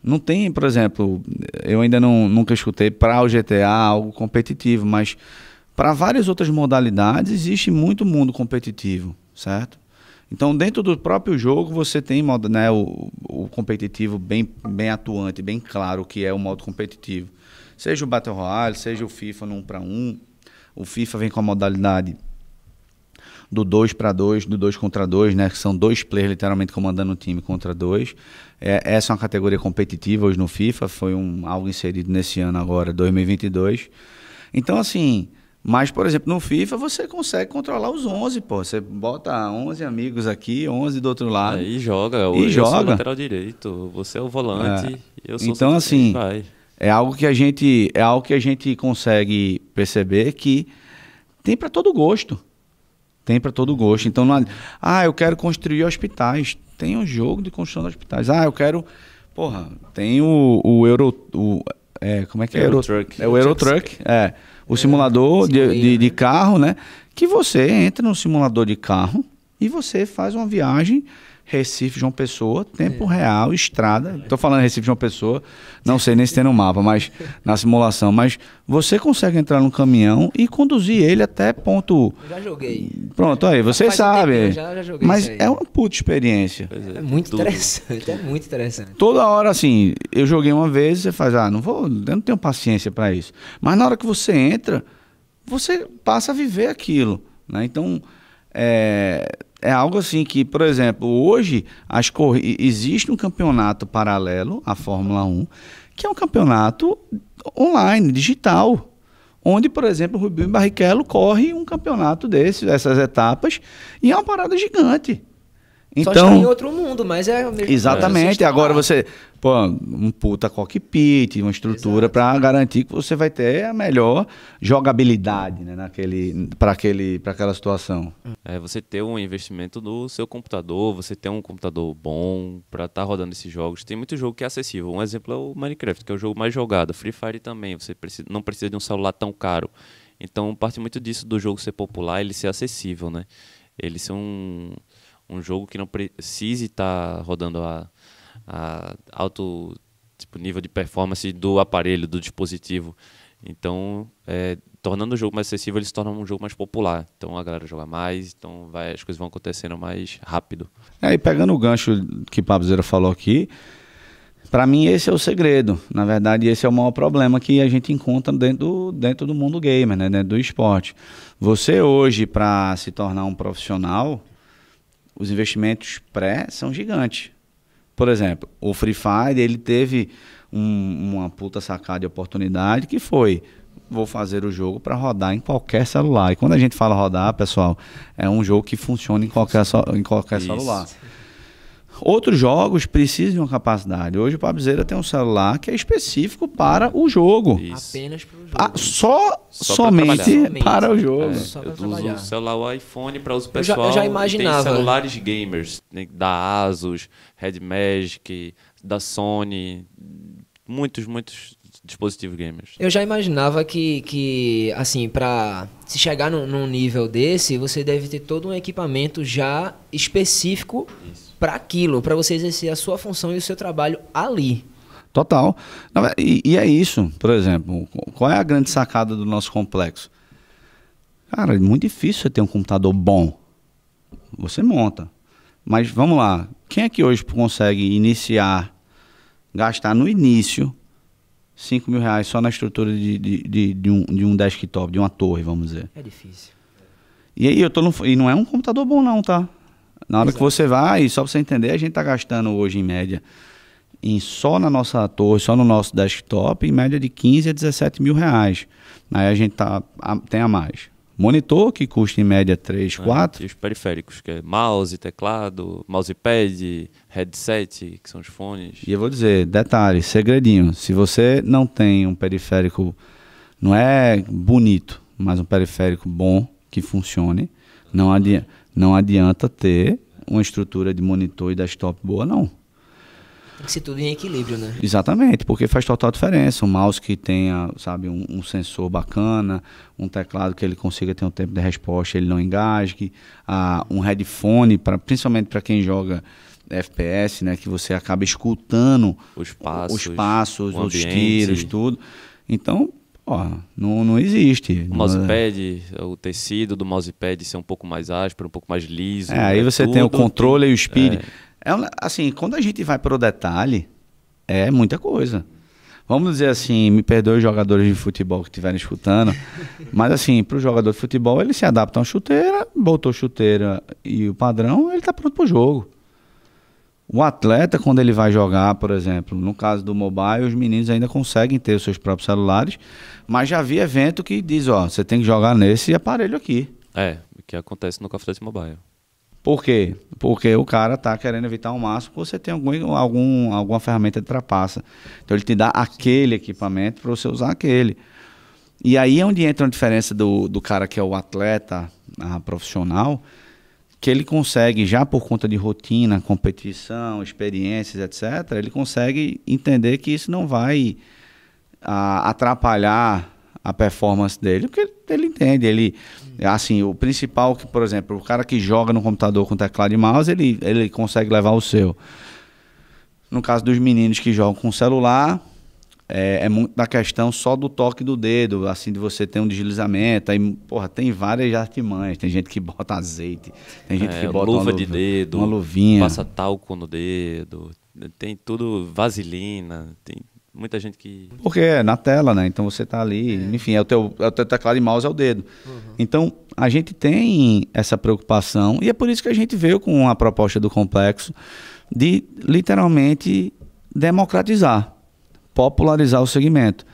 não tem, por exemplo, eu ainda nunca escutei para o GTA algo competitivo, mas para várias outras modalidades existe muito mundo competitivo, certo? Então, dentro do próprio jogo, você tem o competitivo bem atuante, bem claro o que é o modo competitivo. Seja o Battle Royale, seja o FIFA no 1 para 1. O FIFA vem com a modalidade do 2 para 2, do 2 contra 2, né? Que são 2 players literalmente comandando o time contra 2. Essa é uma categoria competitiva hoje no FIFA, foi algo inserido nesse ano agora, 2022. Então, assim, mas, por exemplo, no FIFA você consegue controlar os 11, pô. Você bota 11 amigos aqui, 11 do outro lado. E joga. E joga. Sou o lateral direito, você é o volante, eu sou então, o assim, vai. é algo que a gente consegue perceber que tem para todo gosto. Tem para todo gosto. Então, eu quero construir hospitais. Tem um jogo de construção de hospitais. Eu quero... Porra, tem o Euro... como é que é? Eurotruck. É o Eurotruck. O simulador de carro, né? Que você entra no simulador de carro e você faz uma viagem Recife, João Pessoa, tempo real, estrada. Estou falando Recife, João Pessoa, não sei nem se tem no mapa, mas na simulação. Mas você consegue entrar num caminhão e conduzir ele até ponto... Já joguei. Pronto, aí, você sabe. Já joguei mas isso aí. é uma puta experiência. É muito interessante, é muito interessante. Toda hora, assim, eu joguei uma vez, você faz, eu não tenho paciência para isso. Mas na hora que você entra, você passa a viver aquilo, né? Então, é algo assim que, por exemplo, hoje existe um campeonato paralelo à Fórmula 1, que é um campeonato online, digital, onde, por exemplo, o Rubinho Barrichello corre um campeonato essas etapas, e é uma parada gigante. Então, só está em outro mundo, mas é o mesmo. Exatamente. Agora você, um puta cockpit, uma estrutura para garantir que você vai ter a melhor jogabilidade, né, para aquela situação. Você ter um investimento no seu computador, você ter um computador bom para estar rodando esses jogos. Tem muito jogo que é acessível. Um exemplo é o Minecraft, que é o jogo mais jogado. Free Fire também. Você não precisa de um celular tão caro. Então, parte muito disso do jogo ser popular, ele ser acessível, né? Ele ser um jogo que não precise estar rodando a alto nível de performance do aparelho, do dispositivo. Então, tornando o jogo mais acessível, ele se torna um jogo mais popular. Então, a galera joga mais, então as coisas vão acontecendo mais rápido. E pegando o gancho que o Pabizeira falou aqui, para mim esse é o segredo. Na verdade, esse é o maior problema que a gente encontra dentro do mundo gamer, né? Dentro do esporte. Você hoje, para se tornar um profissional, os investimentos são gigantes. Por exemplo, o Free Fire, ele teve uma puta sacada de oportunidade que foi: vou fazer o jogo para rodar em qualquer celular. E quando a gente fala rodar, pessoal, é um jogo que funciona em qualquer celular. Outros jogos precisam de uma capacidade. Hoje o Pabizeira tem um celular que é específico para o jogo. Isso. Apenas para o jogo. Somente para o jogo. Eu uso o celular, o iPhone para uso pessoal. Eu já imaginava. Tem celulares gamers, né, da Asus, Red Magic, da Sony, muitos dispositivos gamers. Eu já imaginava que assim, para se chegar num nível desse, você deve ter todo um equipamento já específico para aquilo, para você exercer a sua função e o seu trabalho ali. Total. E é isso, por exemplo, qual é a grande sacada do nosso complexo? Cara, é muito difícil você ter um computador bom. Você monta. Mas vamos lá, quem é que hoje consegue gastar no início R$5.000 só na estrutura de um desktop, de uma torre, vamos dizer? É difícil. E aí e não é um computador bom não, tá? Na hora que você vai, só pra você entender, a gente tá gastando hoje em média, só na nossa torre, só no nosso desktop, em média de 15 a 17 mil reais. Aí a gente tem a mais. Monitor, que custa em média 3, 4. E os periféricos, que é mouse, teclado, mousepad, headset, que são os fones. E eu vou dizer, detalhe, segredinho, se você não tem um periférico, não é bonito, mas um periférico bom, que funcione, não adianta ter uma estrutura de monitor e desktop boa, não. Tem que ser tudo em equilíbrio, né? Exatamente, porque faz total diferença. Um mouse que tenha, sabe, um sensor bacana, um teclado que ele consiga ter um tempo de resposta, ele não engasgue, um headphone, principalmente para quem joga FPS, né, que você acaba escutando os passos, os tiros, tudo. Então, não existe. O mousepad, o tecido do mousepad ser um pouco mais áspero, um pouco mais liso. Aí você tem o controle e o speed. Assim, quando a gente vai pro detalhe, é muita coisa. vamos dizer assim, me perdoe os jogadores de futebol que estiverem escutando, mas assim, para o jogador de futebol, ele se adapta a uma chuteira, botou chuteira e o padrão, ele está pronto para o jogo. O atleta, quando ele vai jogar, por exemplo, no caso do mobile, os meninos ainda conseguem ter os seus próprios celulares, mas já vi evento que diz, ó, você tem que jogar nesse aparelho aqui. O que acontece no Call of Duty Mobile. Por quê? Porque o cara tá querendo evitar ao máximo que você tenha alguma ferramenta de trapaça. Então ele te dá aquele equipamento para você usar aquele. E aí é onde entra a diferença do cara que é o atleta profissional, que ele consegue, já por conta de rotina, competição, experiências, etc., ele consegue entender que isso não vai atrapalhar a performance dele, porque ele entende, assim, o principal, que, por exemplo, o cara que joga no computador com teclado e mouse, ele consegue levar o seu. No caso dos meninos que jogam com celular, é muito da questão só do toque do dedo, assim, de você ter um deslizamento, aí, porra, tem várias artimanhas, tem gente que bota azeite, tem gente que bota luva de dedo, uma luvinha, passa talco no dedo, tem tudo, vaselina, tem muita gente que... Porque é na tela, né? Então você tá ali, enfim, o teu teclado e mouse é o dedo. Então, a gente tem essa preocupação e é por isso que a gente veio com a proposta do Complexo de, literalmente, democratizar, popularizar o segmento.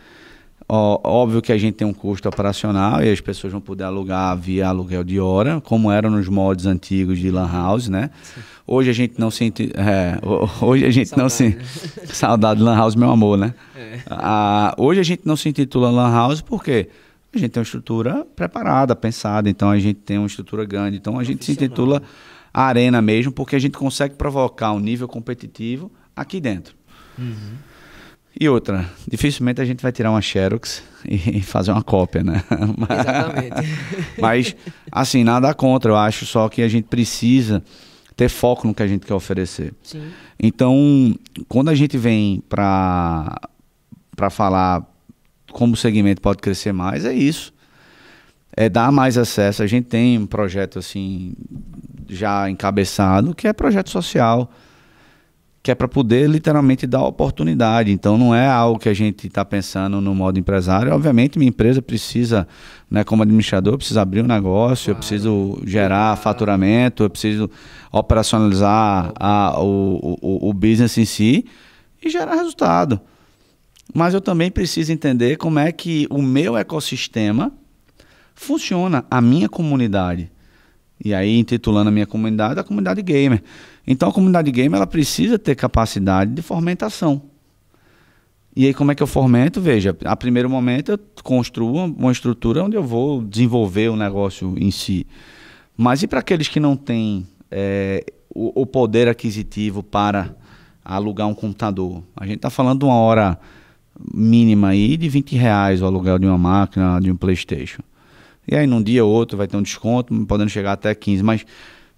Óbvio que a gente tem um custo operacional e as pessoas vão poder alugar via aluguel de hora, como era nos moldes antigos de Lan House, né? Hoje a gente não se... hoje a gente não se... Saudade de Lan House, meu amor, né? Hoje a gente não se intitula Lan House porque a gente tem uma estrutura preparada, pensada, então a gente tem uma estrutura grande, então a gente se intitula Arena mesmo, porque a gente consegue provocar um nível competitivo aqui dentro. E outra, dificilmente a gente vai tirar uma Xerox e fazer uma cópia, né? Exatamente. Mas, assim, nada contra, eu acho só que a gente precisa ter foco no que a gente quer oferecer. Sim. Então, quando a gente vem para falar como o segmento pode crescer mais, é isso. É dar mais acesso. A gente tem um projeto, assim, já encabeçado, que é projeto social, que é para poder literalmente dar oportunidade. Então não é algo que a gente está pensando no modo empresário. Obviamente minha empresa precisa, né, como administrador, eu preciso abrir um negócio, eu preciso gerar faturamento, eu preciso operacionalizar o business em si e gerar resultado. Mas eu também preciso entender como é que o meu ecossistema funciona, a minha comunidade. E aí, intitulando a minha comunidade, a comunidade gamer. Então, a comunidade gamer ela precisa ter capacidade de fomentação. E aí, como é que eu fomento? Veja, a primeiro momento eu construo uma estrutura onde eu vou desenvolver o negócio em si. Mas e para aqueles que não têm o poder aquisitivo para alugar um computador? A gente está falando de uma hora mínima aí de R$20 o aluguel de uma máquina, de um PlayStation. E aí, num dia ou outro, vai ter um desconto, podendo chegar até 15, mas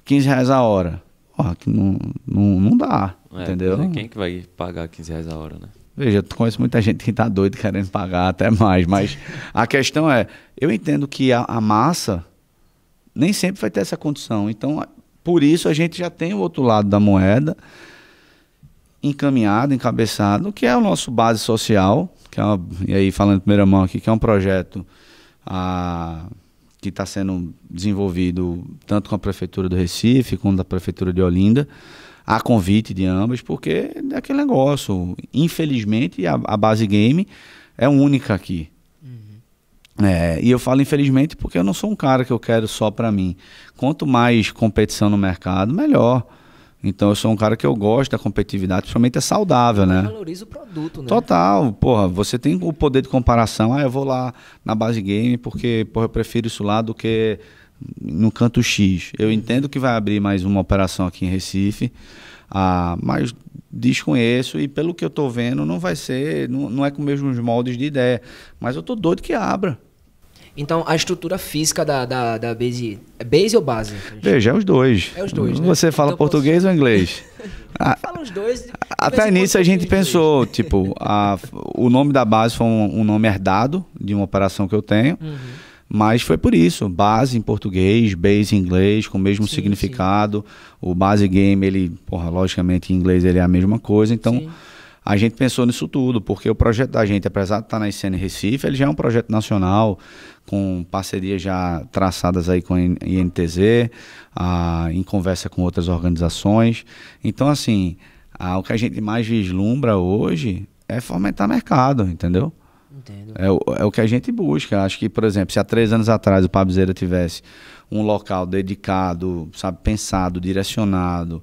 R$15 a hora. Porra, que não dá, entendeu? Quem que vai pagar R$15 a hora, né? Veja, eu conheço muita gente que tá doido querendo pagar até mais, mas a questão é, eu entendo que a massa nem sempre vai ter essa condição. Então, por isso, a gente já tem o outro lado da moeda encaminhado, encabeçado, que é o nosso base social, que é e aí falando em primeira mão aqui, que é um projeto que está sendo desenvolvido tanto com a Prefeitura do Recife quanto da Prefeitura de Olinda, a convite de ambas, porque é aquele negócio. Infelizmente, a base game é única aqui. E eu falo infelizmente porque eu não sou um cara que eu quero só para mim. Quanto mais competição no mercado, melhor. Então eu sou um cara que eu gosto da competitividade, principalmente é saudável, né? Valoriza o produto, né? Total, porra, você tem o poder de comparação. Eu vou lá na base game porque, porra, eu prefiro isso lá do que no canto X. Eu entendo que vai abrir mais uma operação aqui em Recife, mas desconheço e pelo que eu tô vendo não vai ser, não é com os mesmos moldes de ideia, mas eu tô doido que abra. Então, a estrutura física da base... É base ou base? Veja, é os dois. É os dois, né? Você fala então, português ou inglês? Fala os dois. Até nisso a gente pensou, tipo, o nome da base foi um nome herdado de uma operação que eu tenho, mas foi por isso. Base em português, base em inglês, com o mesmo significado. O base game, ele, porra, logicamente em inglês ele é a mesma coisa. Então, a gente pensou nisso tudo, porque o projeto da gente, apesar de estar na ICN Recife, ele já é um projeto nacional, com parcerias já traçadas aí com a INTZ, em conversa com outras organizações. Então, assim, o que a gente mais vislumbra hoje é fomentar mercado, entendeu? Entendo. É o que a gente busca. Acho que, por exemplo, se há 3 anos atrás o Pabizeira tivesse um local dedicado, sabe, pensado, direcionado,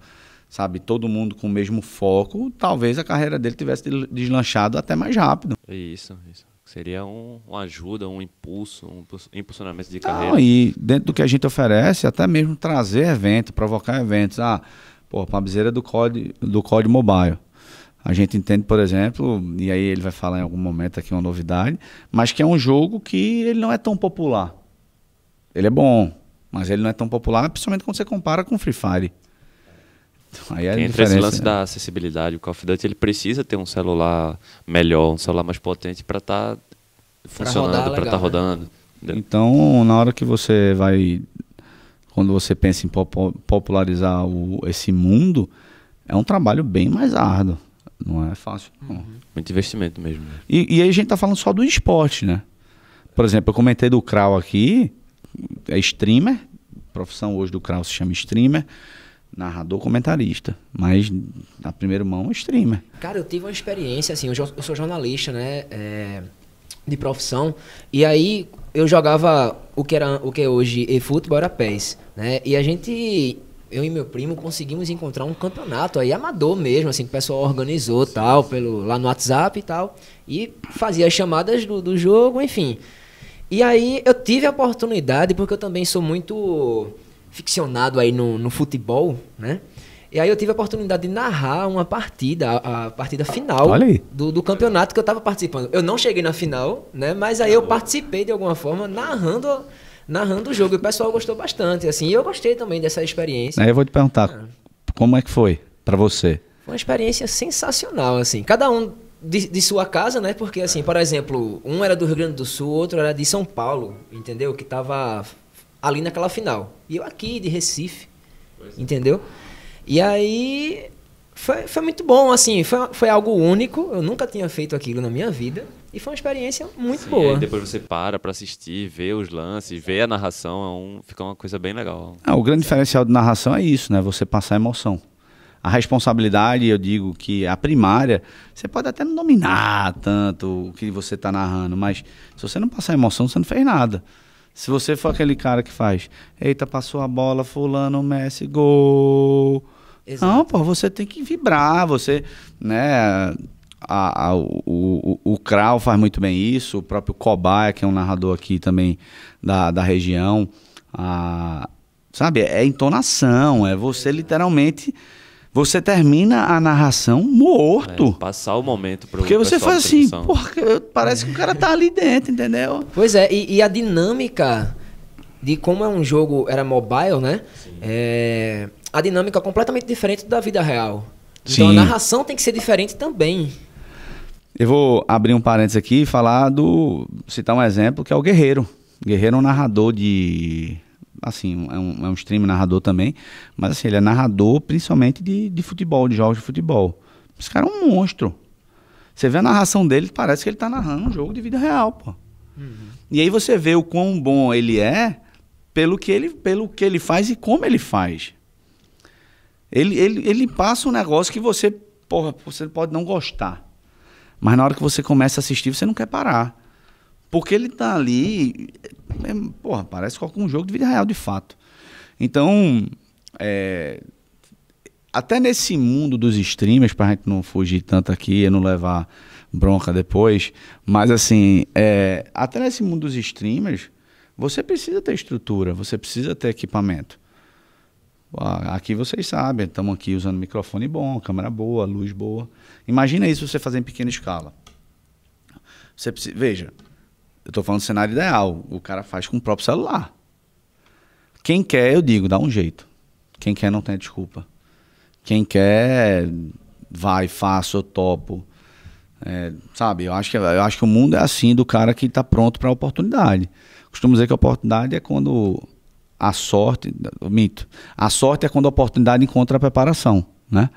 sabe, todo mundo com o mesmo foco, talvez a carreira dele tivesse deslanchado até mais rápido. Isso. Seria uma ajuda, um impulso, um impulsionamento de carreira. Não, e dentro do que a gente oferece, até mesmo trazer evento, provocar eventos. O Pabizeira é do COD Mobile. A gente entende, por exemplo, e aí ele vai falar em algum momento aqui uma novidade, mas que é um jogo que ele não é tão popular. Ele é bom, mas ele não é tão popular, principalmente quando você compara com o Free Fire. Aí é entra esse lance da acessibilidade. O Call of Duty ele precisa ter um celular melhor, um celular mais potente para estar funcionando, para estar rodando. Entendeu? Então, na hora que você vai, quando você pensa em popularizar esse mundo, é um trabalho bem mais árduo. Não é fácil, não. Muito investimento mesmo. E aí a gente tá falando só do esporte, né? Por exemplo, eu comentei do Krau aqui, é streamer, a profissão hoje do Krau se chama streamer, narrador, comentarista, mas na primeira mão, streamer. Cara, eu tive uma experiência, assim, eu sou jornalista, né, de profissão, e aí eu jogava o que é hoje eFootball, era PES, né, e eu e meu primo conseguimos encontrar um campeonato aí amador mesmo, assim, que o pessoal organizou tal, lá no WhatsApp e tal, e fazia as chamadas do jogo, enfim. E aí eu tive a oportunidade, porque eu também sou muito ficcionado aí no futebol, né? E aí eu tive a oportunidade de narrar uma partida, a partida final do campeonato que eu estava participando. Eu não cheguei na final, né? Mas aí eu participei de alguma forma narrando o jogo, e o pessoal gostou bastante, assim, e eu gostei também dessa experiência. Aí eu vou te perguntar, como é que foi pra você? Foi uma experiência sensacional, assim, cada um de sua casa, né, porque, assim, por exemplo, um era do Rio Grande do Sul, outro era de São Paulo, entendeu, que tava ali naquela final, e eu aqui de Recife, entendeu, e aí foi muito bom, assim, foi algo único, eu nunca tinha feito aquilo na minha vida, e foi uma experiência muito boa. Aí depois você para assistir, ver os lances, ver a narração, fica uma coisa bem legal. O grande diferencial de narração é isso, né? Você passar emoção. A responsabilidade, eu digo que a primária, você pode até não dominar tanto o que você está narrando, mas se você não passar emoção, você não fez nada. Se você for aquele cara que faz, eita, passou a bola, fulano, Messi, gol. Exato. Não, pô, você tem que vibrar, você, né... O Krau faz muito bem isso, o próprio Cobaia, que é um narrador aqui também da região, sabe, é entonação, é você literalmente, você termina a narração morto. Passar o momento pro porque você faz assim, porra, parece que o cara tá ali dentro, entendeu? Pois é, e a dinâmica de como é um jogo, era mobile, né? A dinâmica é completamente diferente da vida real. Então sim, a narração tem que ser diferente também. Eu vou abrir um parênteses aqui e falar citar um exemplo que é o Guerreiro. Guerreiro é um narrador assim, é um streamer narrador também, mas assim, ele é narrador principalmente de futebol, de jogos de futebol. Esse cara é um monstro. Você vê a narração dele, parece que ele tá narrando um jogo de vida real, pô. E aí você vê o quão bom ele é pelo que ele faz e como ele faz. Ele passa um negócio que você pode não gostar. Mas na hora que você começa a assistir, você não quer parar. Porque ele tá ali... parece qualquer um jogo de vida real, de fato. Então, até nesse mundo dos streamers, pra gente não fugir tanto aqui e não levar bronca depois, mas assim, até nesse mundo dos streamers, você precisa ter estrutura, você precisa ter equipamento. Aqui vocês sabem, estamos aqui usando microfone bom, câmera boa, luz boa. Imagina isso você fazer em pequena escala. Veja, eu estou falando do cenário ideal, o cara faz com o próprio celular. Quem quer, eu digo, dá um jeito. Quem quer não tem desculpa. Quem quer, vai, faço, eu topo. Sabe, eu acho que o mundo é assim, do cara que está pronto para a oportunidade. Costumo dizer que a oportunidade é quando... A sorte é quando a oportunidade encontra a preparação. né?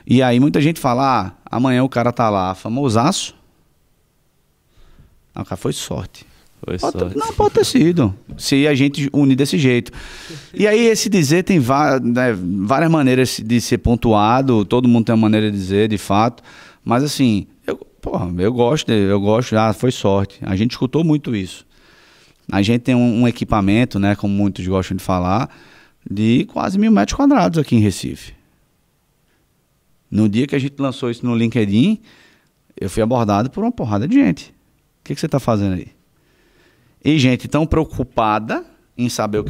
E aí muita gente fala, amanhã o cara tá lá, famosaço. Não, o cara foi sorte. Não, pode ter sido, se a gente unir desse jeito. E aí esse dizer tem várias maneiras de ser pontuado, todo mundo tem uma maneira de dizer, de fato, mas assim, eu gosto, foi sorte. A gente escutou muito isso. A gente tem um equipamento, né, como muitos gostam de falar, de quase 1.000 metros quadrados aqui em Recife. No dia que a gente lançou isso no LinkedIn, eu fui abordado por uma porrada de gente. O que você está fazendo aí? E gente tão preocupada em saber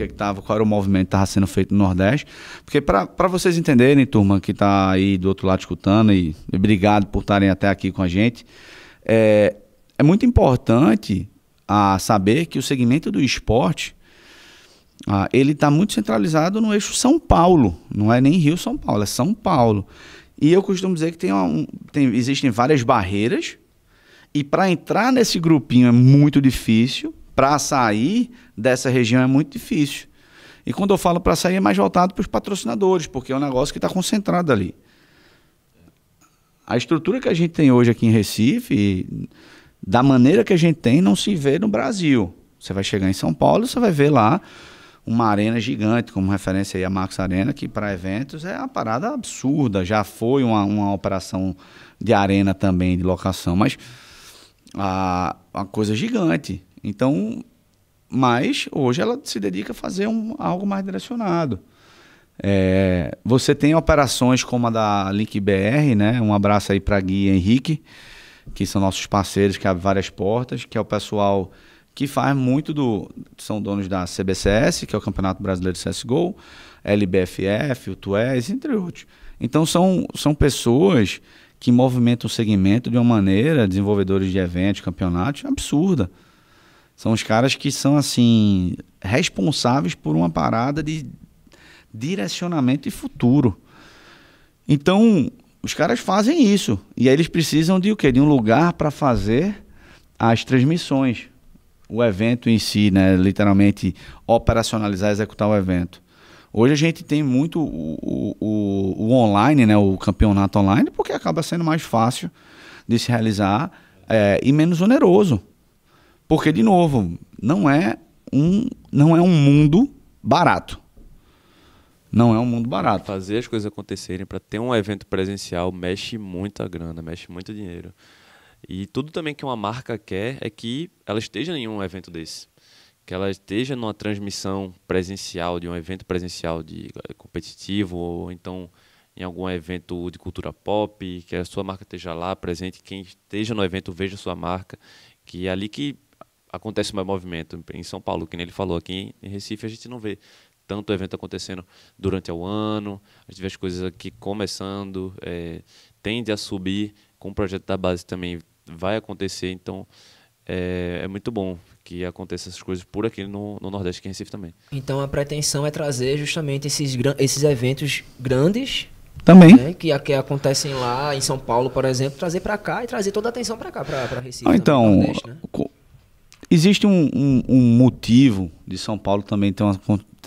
qual era o movimento que estava sendo feito no Nordeste. Porque para vocês entenderem, turma, que está aí do outro lado escutando, e obrigado por estarem até aqui com a gente, é muito importante saber que o segmento do esporte, ele está muito centralizado no eixo São Paulo. Não é nem Rio-São Paulo, é São Paulo. E eu costumo dizer que existem várias barreiras, e para entrar nesse grupinho é muito difícil, para sair dessa região é muito difícil. E quando eu falo para sair, é mais voltado para os patrocinadores, porque é um negócio que está concentrado ali. A estrutura que a gente tem hoje aqui em Recife, da maneira que a gente tem, não se vê no Brasil. Você vai chegar em São Paulo, você vai ver lá uma arena gigante, como referência aí a Max Arena, que para eventos é uma parada absurda. Já foi uma operação de arena também, de locação, mas uma coisa gigante. Então, mas hoje ela se dedica a fazer algo mais direcionado. Você tem operações como a da Link BR, né? Um abraço aí para Gui e Henrique, que são nossos parceiros, que abrem várias portas, que é o pessoal que faz muito são donos da CBCS, que é o Campeonato Brasileiro de CSGO, LBFF, o TUES, entre outros. Então são pessoas que movimentam o segmento de uma maneira, desenvolvedores de eventos, campeonatos, absurda. São os caras que são, assim, responsáveis por uma parada de direcionamento e futuro. Então, os caras fazem isso. E aí eles precisam de o quê? De um lugar para fazer as transmissões. O evento em si, né? Literalmente operacionalizar, executar o evento. Hoje a gente tem muito o online, né? O campeonato online, porque acaba sendo mais fácil de se realizar e menos oneroso. Porque, de novo, não é um mundo barato. Não é um mundo barato. Fazer as coisas acontecerem para ter um evento presencial mexe muita grana, mexe muito dinheiro. E tudo também que uma marca quer é que ela esteja em um evento desse. Que ela esteja numa transmissão presencial, de um evento presencial de competitivo, ou então em algum evento de cultura pop, que a sua marca esteja lá presente, quem esteja no evento veja a sua marca, que é ali que acontece o meu movimento. Em São Paulo, que nem ele falou, aqui em Recife a gente não vê tanto evento acontecendo durante o ano, a gente vê as coisas aqui começando, tende a subir, com o projeto da base também vai acontecer, então é muito bom que aconteça essas coisas por aqui no Nordeste, aqui em Recife também. Então a pretensão é trazer justamente esses eventos grandes também, né, que acontecem lá em São Paulo, por exemplo, trazer para cá e trazer toda a atenção para cá, para Recife. Então, Nordeste, né? Existe um motivo de São Paulo também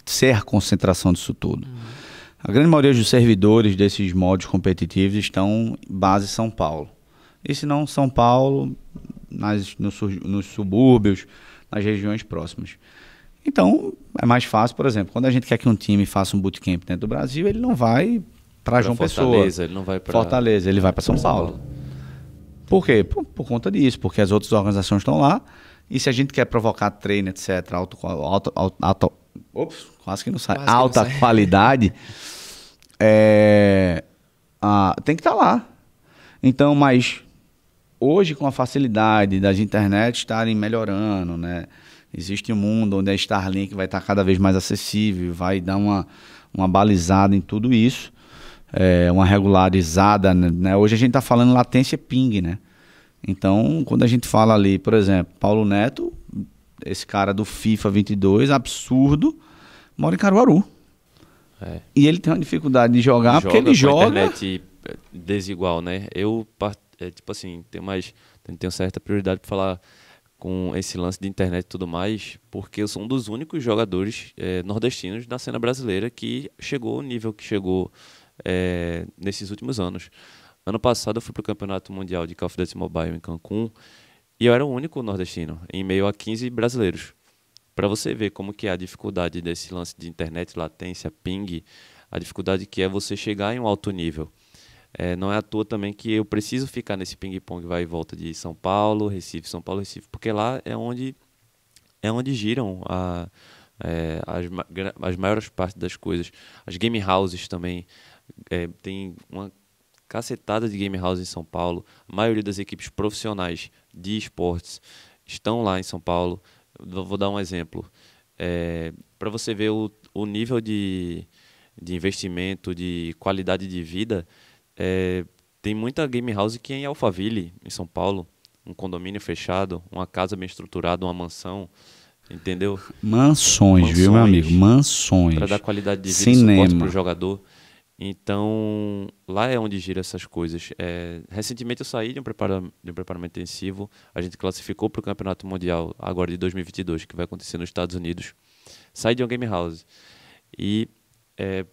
ser a concentração disso tudo. A grande maioria dos servidores desses modos competitivos estão em base São Paulo. E se não São Paulo, nos subúrbios, nas regiões próximas. Então, é mais fácil, por exemplo, quando a gente quer que um time faça um bootcamp dentro do Brasil, ele não vai para João Pessoa. Ele não vai para Fortaleza, ele vai para São Paulo. Por quê? Por conta disso, porque as outras organizações estão lá. E se a gente quer provocar treino, etc., quase que não sai. Alta qualidade, tem que estar lá. Então, mas hoje, com a facilidade das internet estarem melhorando, né? Existe um mundo onde a Starlink vai estar cada vez mais acessível, vai dar uma balizada em tudo isso, uma regularizada, né? Hoje a gente está falando latência ping, né? Então, quando a gente fala ali, por exemplo, Paulo Neto, esse cara do FIFA 22, absurdo, mora em Caruaru. E ele tem uma dificuldade de jogar porque ele joga... internet desigual, né? Eu, tipo assim, tenho certa prioridade para falar com esse lance de internet e tudo mais, porque eu sou um dos únicos jogadores nordestinos na cena brasileira que chegou ao nível que chegou nesses últimos anos. Ano passado eu fui para o Campeonato Mundial de Call of Duty Mobile em Cancún e eu era o único nordestino, em meio a 15 brasileiros. Para você ver como que é a dificuldade desse lance de internet, latência, ping, a dificuldade que é você chegar em um alto nível. Não é à toa também que eu preciso ficar nesse ping-pong vai e volta de São Paulo, Recife, São Paulo, Recife, porque lá é onde giram as maiores partes das coisas. As game houses também, tem uma cacetada de game houses em São Paulo. A maioria das equipes profissionais de esportes estão lá em São Paulo. Vou dar um exemplo. Para você ver o nível de investimento, de qualidade de vida, tem muita game house que é em Alphaville, em São Paulo, um condomínio fechado, uma casa bem estruturada, uma mansão, entendeu? Mansões, viu, meu amigo? Mansões. Para dar qualidade de vida, cinema, suporte para o jogador. Então, lá é onde gira essas coisas. Recentemente eu saí de um preparamento intensivo. A gente classificou para o Campeonato Mundial agora de 2022, que vai acontecer nos Estados Unidos. Saí de uma game house. E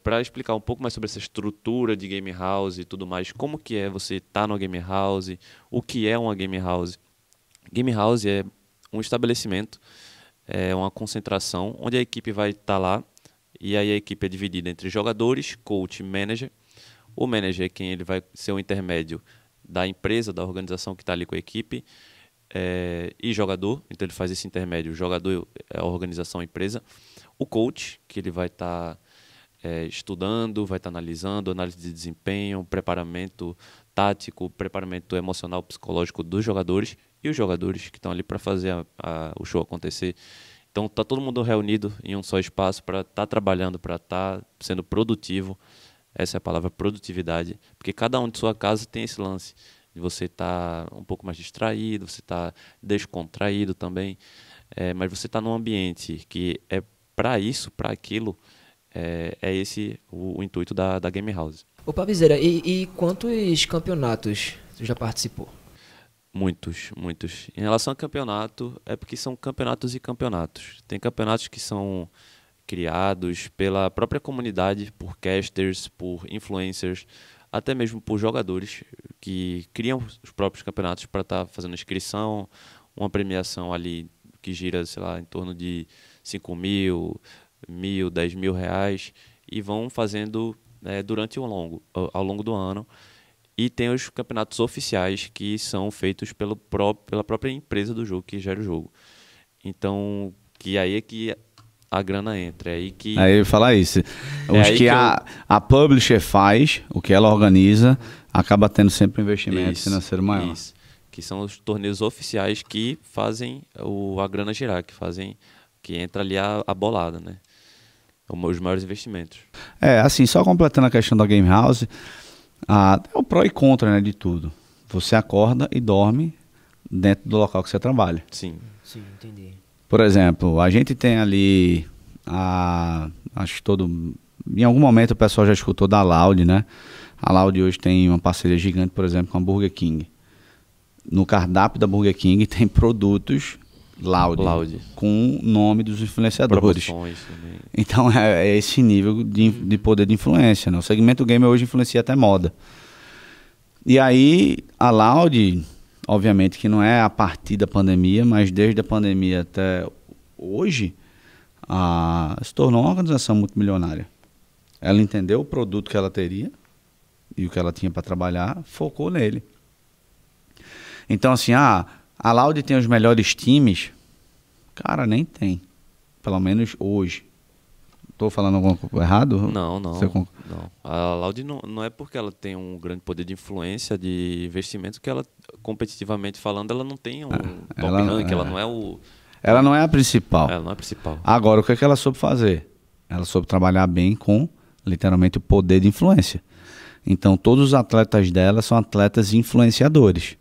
para explicar um pouco mais sobre essa estrutura de game house e tudo mais, como que é você estar numa game house, o que é uma game house. Game house é um estabelecimento, é uma concentração, onde a equipe vai estar lá. E aí a equipe é dividida entre jogadores, coach e manager. O manager é quem ele vai ser o intermédio da empresa, da organização que está ali com a equipe, e jogador. Então ele faz esse intermédio, o jogador é a organização, a empresa. O coach, que ele vai estar estudando, vai estar analisando, análise de desempenho, preparamento tático, preparamento emocional, psicológico dos jogadores. E os jogadores que estão ali para fazer o show acontecer. Então, está todo mundo reunido em um só espaço para estar trabalhando, para estar sendo produtivo. Essa é a palavra, produtividade. Porque cada um de sua casa tem esse lance de você estar um pouco mais distraído, você estar descontraído também. Mas você está num ambiente que é para isso, para aquilo. É esse o intuito da Game House. Ô, Pabizeira, e quantos campeonatos tu já participou? Muitos. Em relação ao campeonato, é porque são campeonatos e campeonatos. Tem campeonatos que são criados pela própria comunidade, por casters, por influencers, até mesmo por jogadores que criam os próprios campeonatos para estar fazendo inscrição, uma premiação ali que gira, sei lá, em torno de 5 mil, 10 mil reais, e vão fazendo durante ao longo do ano. E tem os campeonatos oficiais que são feitos pela própria empresa do jogo, que gera o jogo. Então, que aí é que a grana entra. Aí eu ia falar isso. Os que a publisher faz, o que ela organiza, acaba tendo sempre um investimento financeiro maior. Isso. Que são os torneios oficiais que fazem a grana girar, que entra ali a bolada, né? Os maiores investimentos. Assim, só completando a questão da Game House... é o pró e contra, né, de tudo. Você acorda e dorme dentro do local que você trabalha. Sim, entendi. Por exemplo, a gente tem ali, acho que em algum momento o pessoal já escutou da Loud, né? A Loud hoje tem uma parceria gigante, por exemplo, com a Burger King. No cardápio da Burger King tem produtos Loud. Com o nome dos influenciadores. Então é esse nível de poder de influência, né? O segmento gamer hoje influencia até moda. E aí a Loud, obviamente que não é a partir da pandemia, mas desde a pandemia até hoje, se tornou uma organização multimilionária. Ela entendeu o produto que ela teria e o que ela tinha para trabalhar, focou nele. Então assim, a Loud tem os melhores times? Cara, nem tem. Pelo menos hoje. Estou falando alguma coisa errado? Não. A Loud não é porque ela tem um grande poder de influência, de investimento, que ela, competitivamente falando, ela não tem um top rank, ela não é o... Ela não é a principal. Ela não é a principal. Agora, o que é que ela soube fazer? Ela soube trabalhar bem com, literalmente, o poder de influência. Então, todos os atletas dela são atletas influenciadores.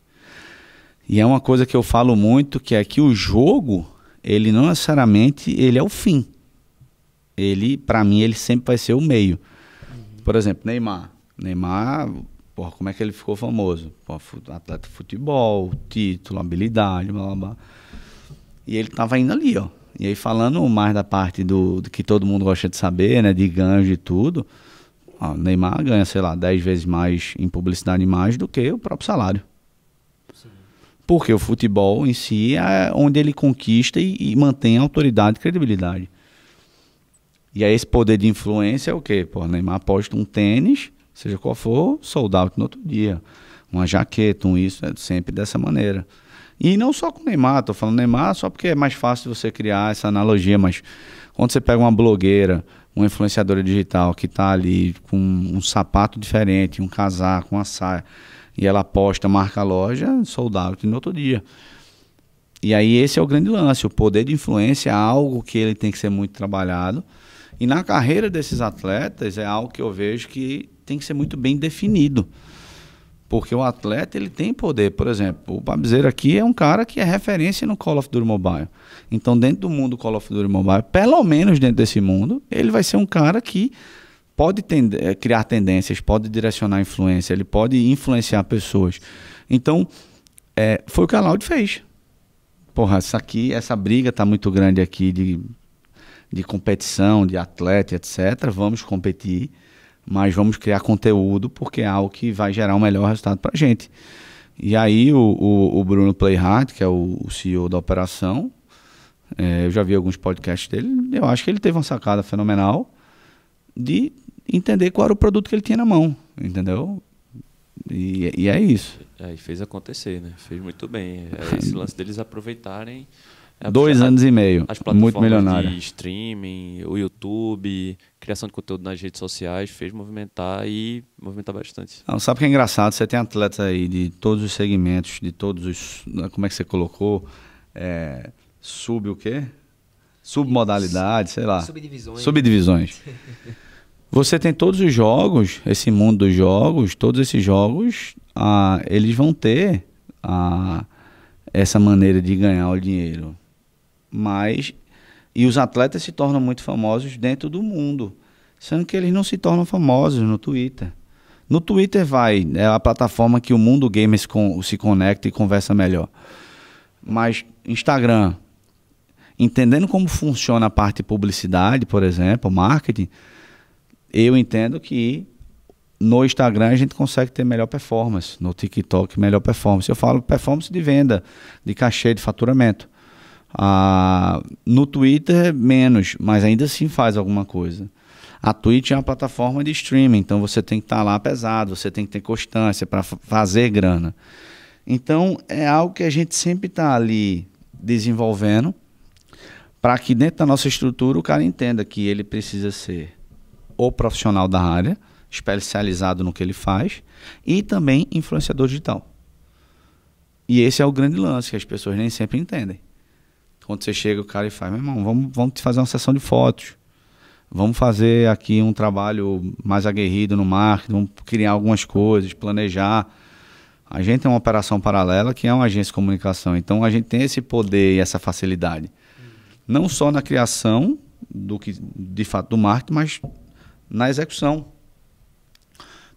E é uma coisa que eu falo muito, que é que o jogo, ele não necessariamente ele é o fim. Ele, para mim, ele sempre vai ser o meio. Por exemplo, Neymar, porra, como é que ele ficou famoso? Porra, atleta de futebol, título, habilidade, blá, blá, blá. E ele tava indo ali, ó. E aí, falando mais da parte do que todo mundo gosta de saber, né, de ganhos e tudo, O Neymar ganha, sei lá, 10 vezes mais em publicidade mais do que o próprio salário. Sim. Porque o futebol em si é onde ele conquista e mantém autoridade e credibilidade. E aí esse poder de influência é o quê? Pô, o Neymar posta um tênis, seja qual for, sold out no outro dia. Uma jaqueta, isso, é sempre dessa maneira. E não só com o Neymar, tô falando Neymar só porque é mais fácil você criar essa analogia, mas quando você pega uma blogueira, uma influenciadora digital que está ali com um sapato diferente, um casaco, uma saia, e ela posta, marca a loja, sold out no outro dia. E aí esse é o grande lance, o poder de influência é algo que ele tem que ser muito trabalhado, e na carreira desses atletas é algo que eu vejo que tem que ser muito bem definido. Porque o atleta ele tem poder. Por exemplo, o Babizeira aqui é um cara que é referência no Call of Duty Mobile. Então, dentro do mundo do Call of Duty Mobile, pelo menos dentro desse mundo, ele vai ser um cara que pode criar tendências, pode direcionar influência, ele pode influenciar pessoas. Então, foi o que a Loud fez. Porra, essa briga está muito grande aqui de competição, de atleta, etc. Vamos competir. Mas vamos criar conteúdo porque é algo que vai gerar um melhor resultado para a gente. E aí o Bruno Playhard, que é o CEO da operação, eu já vi alguns podcasts dele, eu acho que ele teve uma sacada fenomenal de entender qual era o produto que ele tinha na mão, entendeu? E é isso. E fez acontecer, né? Fez muito bem. Esse lance deles aproveitarem... 2 anos e meio, as plataformas muito milionário. De streaming, o YouTube, criação de conteúdo nas redes sociais, fez movimentar bastante. Não, sabe o que é engraçado? Você tem atletas aí de todos os segmentos, de todos os... Como é que você colocou? O quê? Submodalidade, sei lá. Subdivisões. Você tem todos os jogos, esse mundo dos jogos, todos esses jogos, eles vão ter essa maneira de ganhar o dinheiro. E os atletas se tornam muito famosos dentro do mundo, sendo que eles não se tornam famosos no Twitter. No Twitter é a plataforma que o mundo gamer se conecta e conversa melhor. Mas Instagram, entendendo como funciona a parte de publicidade, por exemplo, marketing, eu entendo que no Instagram a gente consegue ter melhor performance, no TikTok melhor performance. Eu falo performance de venda, de cachê, de faturamento. No Twitter menos, mas ainda assim faz alguma coisa. A Twitch é uma plataforma de streaming, então você tem que estar lá pesado, você tem que ter constância para fazer grana. Então é algo que a gente sempre está ali desenvolvendo para que dentro da nossa estrutura o cara entenda que ele precisa ser o profissional da área, especializado no que ele faz, e também influenciador digital. E esse é o grande lance que as pessoas nem sempre entendem. Quando você chega, o cara e faz, meu irmão, vamos fazer uma sessão de fotos, vamos fazer aqui um trabalho mais aguerrido no marketing, vamos criar algumas coisas, planejar. A gente tem uma operação paralela que é uma agência de comunicação, então a gente tem esse poder e essa facilidade. Não só na criação de fato do marketing, mas na execução.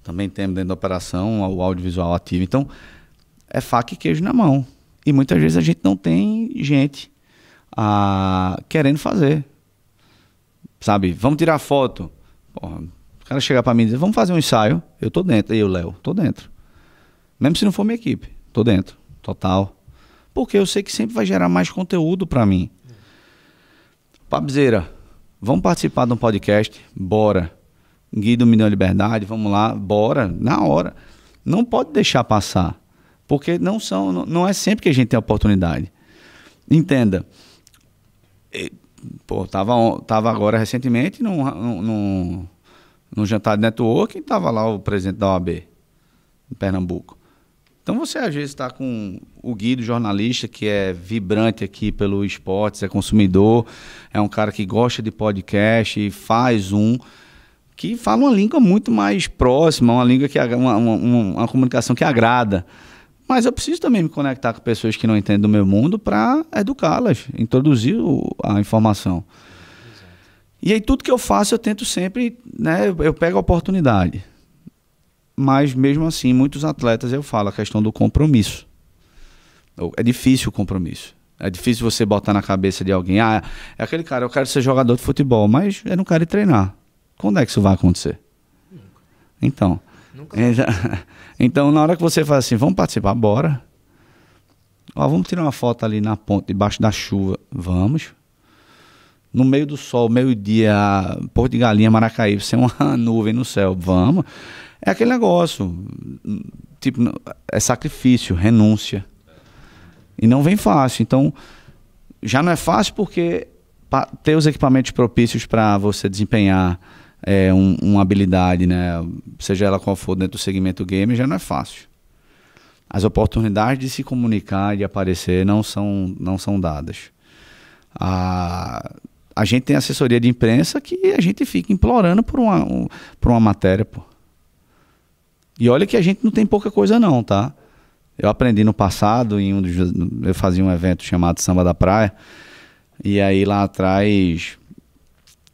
Também temos dentro da operação o audiovisual ativo. Então, é faca e queijo na mão. E muitas vezes a gente não tem gente querendo fazer. Sabe? Vamos tirar foto. Porra, o cara chegar para mim e dizer, vamos fazer um ensaio. Eu tô dentro. Eu, Léo, tô dentro. Mesmo se não for minha equipe. Tô dentro. Total. Porque eu sei que sempre vai gerar mais conteúdo para mim. Babizeira, vamos participar de um podcast? Bora. Guido Me Deu Liberdade, vamos lá, bora, na hora. Não pode deixar passar, porque não é sempre que a gente tem a oportunidade. Entenda. Pô, tava agora recentemente num jantar de network e tava lá o presidente da OAB, em Pernambuco. Então você às vezes está com o Guido, jornalista, que é vibrante aqui pelo esportes, é consumidor, é um cara que gosta de podcast e faz que fala uma língua muito mais próxima, uma língua que uma comunicação que agrada. Mas eu preciso também me conectar com pessoas que não entendem do meu mundo para educá-las, introduzir a informação. Exato. E aí tudo que eu faço eu tento sempre, né, eu pego a oportunidade. Mas mesmo assim, muitos atletas eu falo a questão do compromisso. É difícil o compromisso. É difícil você botar na cabeça de alguém, é aquele cara, eu quero ser jogador de futebol, mas eu não quero ir treinar. Quando é que isso vai acontecer? Nunca. Então, então, na hora que você faz assim, vamos participar, bora. Ó, vamos tirar uma foto ali na ponte, debaixo da chuva. Vamos. No meio do sol, meio-dia, Porto de Galinha, Maracaíba, sem uma nuvem no céu. Vamos. É aquele negócio. Tipo, é sacrifício, renúncia. E não vem fácil. Então, já não é fácil porque ter os equipamentos propícios para você desempenhar uma habilidade, né? Seja ela qual for dentro do segmento game, já não é fácil. As oportunidades de se comunicar e de aparecer não são dadas. A gente tem assessoria de imprensa que a gente fica implorando por uma matéria, pô. E olha que a gente não tem pouca coisa não, tá? Eu aprendi no passado, eu fazia um evento chamado Samba da Praia, e aí lá atrás,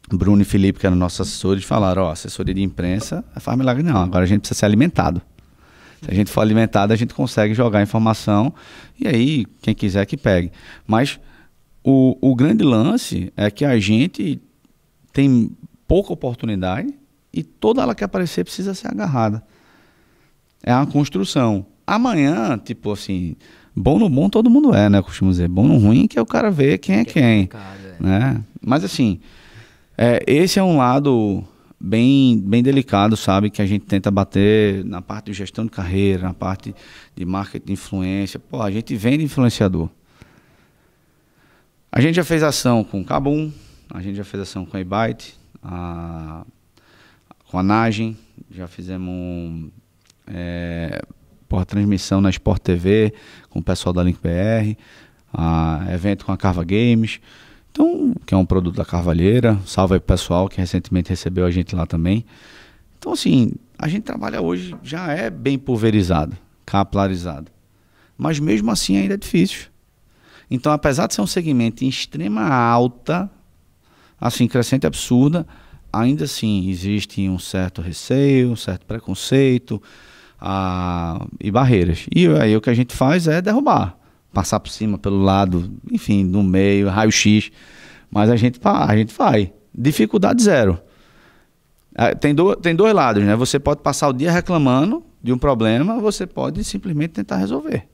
Bruno e Felipe, que eram nossos assessores, falaram, assessoria de imprensa faz milagre não, agora a gente precisa ser alimentado. Se a gente for alimentado, a gente consegue jogar informação, e aí quem quiser que pegue. Mas o grande lance é que a gente tem pouca oportunidade e toda ela que aparecer precisa ser agarrada. É uma construção. Amanhã, tipo assim, bom no bom todo mundo é, né? Eu costumo dizer. Bom no ruim que é o cara ver quem é quem. Né? Mas assim, esse é um lado bem delicado, sabe? Que a gente tenta bater na parte de gestão de carreira, na parte de marketing de influência. Pô, a gente vende influenciador. A gente já fez ação com o Kabum, a gente já fez ação com a eByte, com a Nagem, já fizemos transmissão na Sport TV com o pessoal da Link BR, evento com a Carva Games, então, que é um produto da Carvalheira. Salve aí pro pessoal que recentemente recebeu a gente lá também. Então, assim, a gente trabalha hoje, já é bem pulverizado, capilarizado, mas mesmo assim ainda é difícil. Então, apesar de ser um segmento em extrema alta, assim, crescente absurda, ainda assim existe um certo receio, um certo preconceito e barreiras. E aí o que a gente faz é derrubar, passar por cima, pelo lado, enfim, no meio, raio-x. Mas a gente vai. Dificuldade zero. Tem dois lados, né? Você pode passar o dia reclamando de um problema, você pode simplesmente tentar resolver.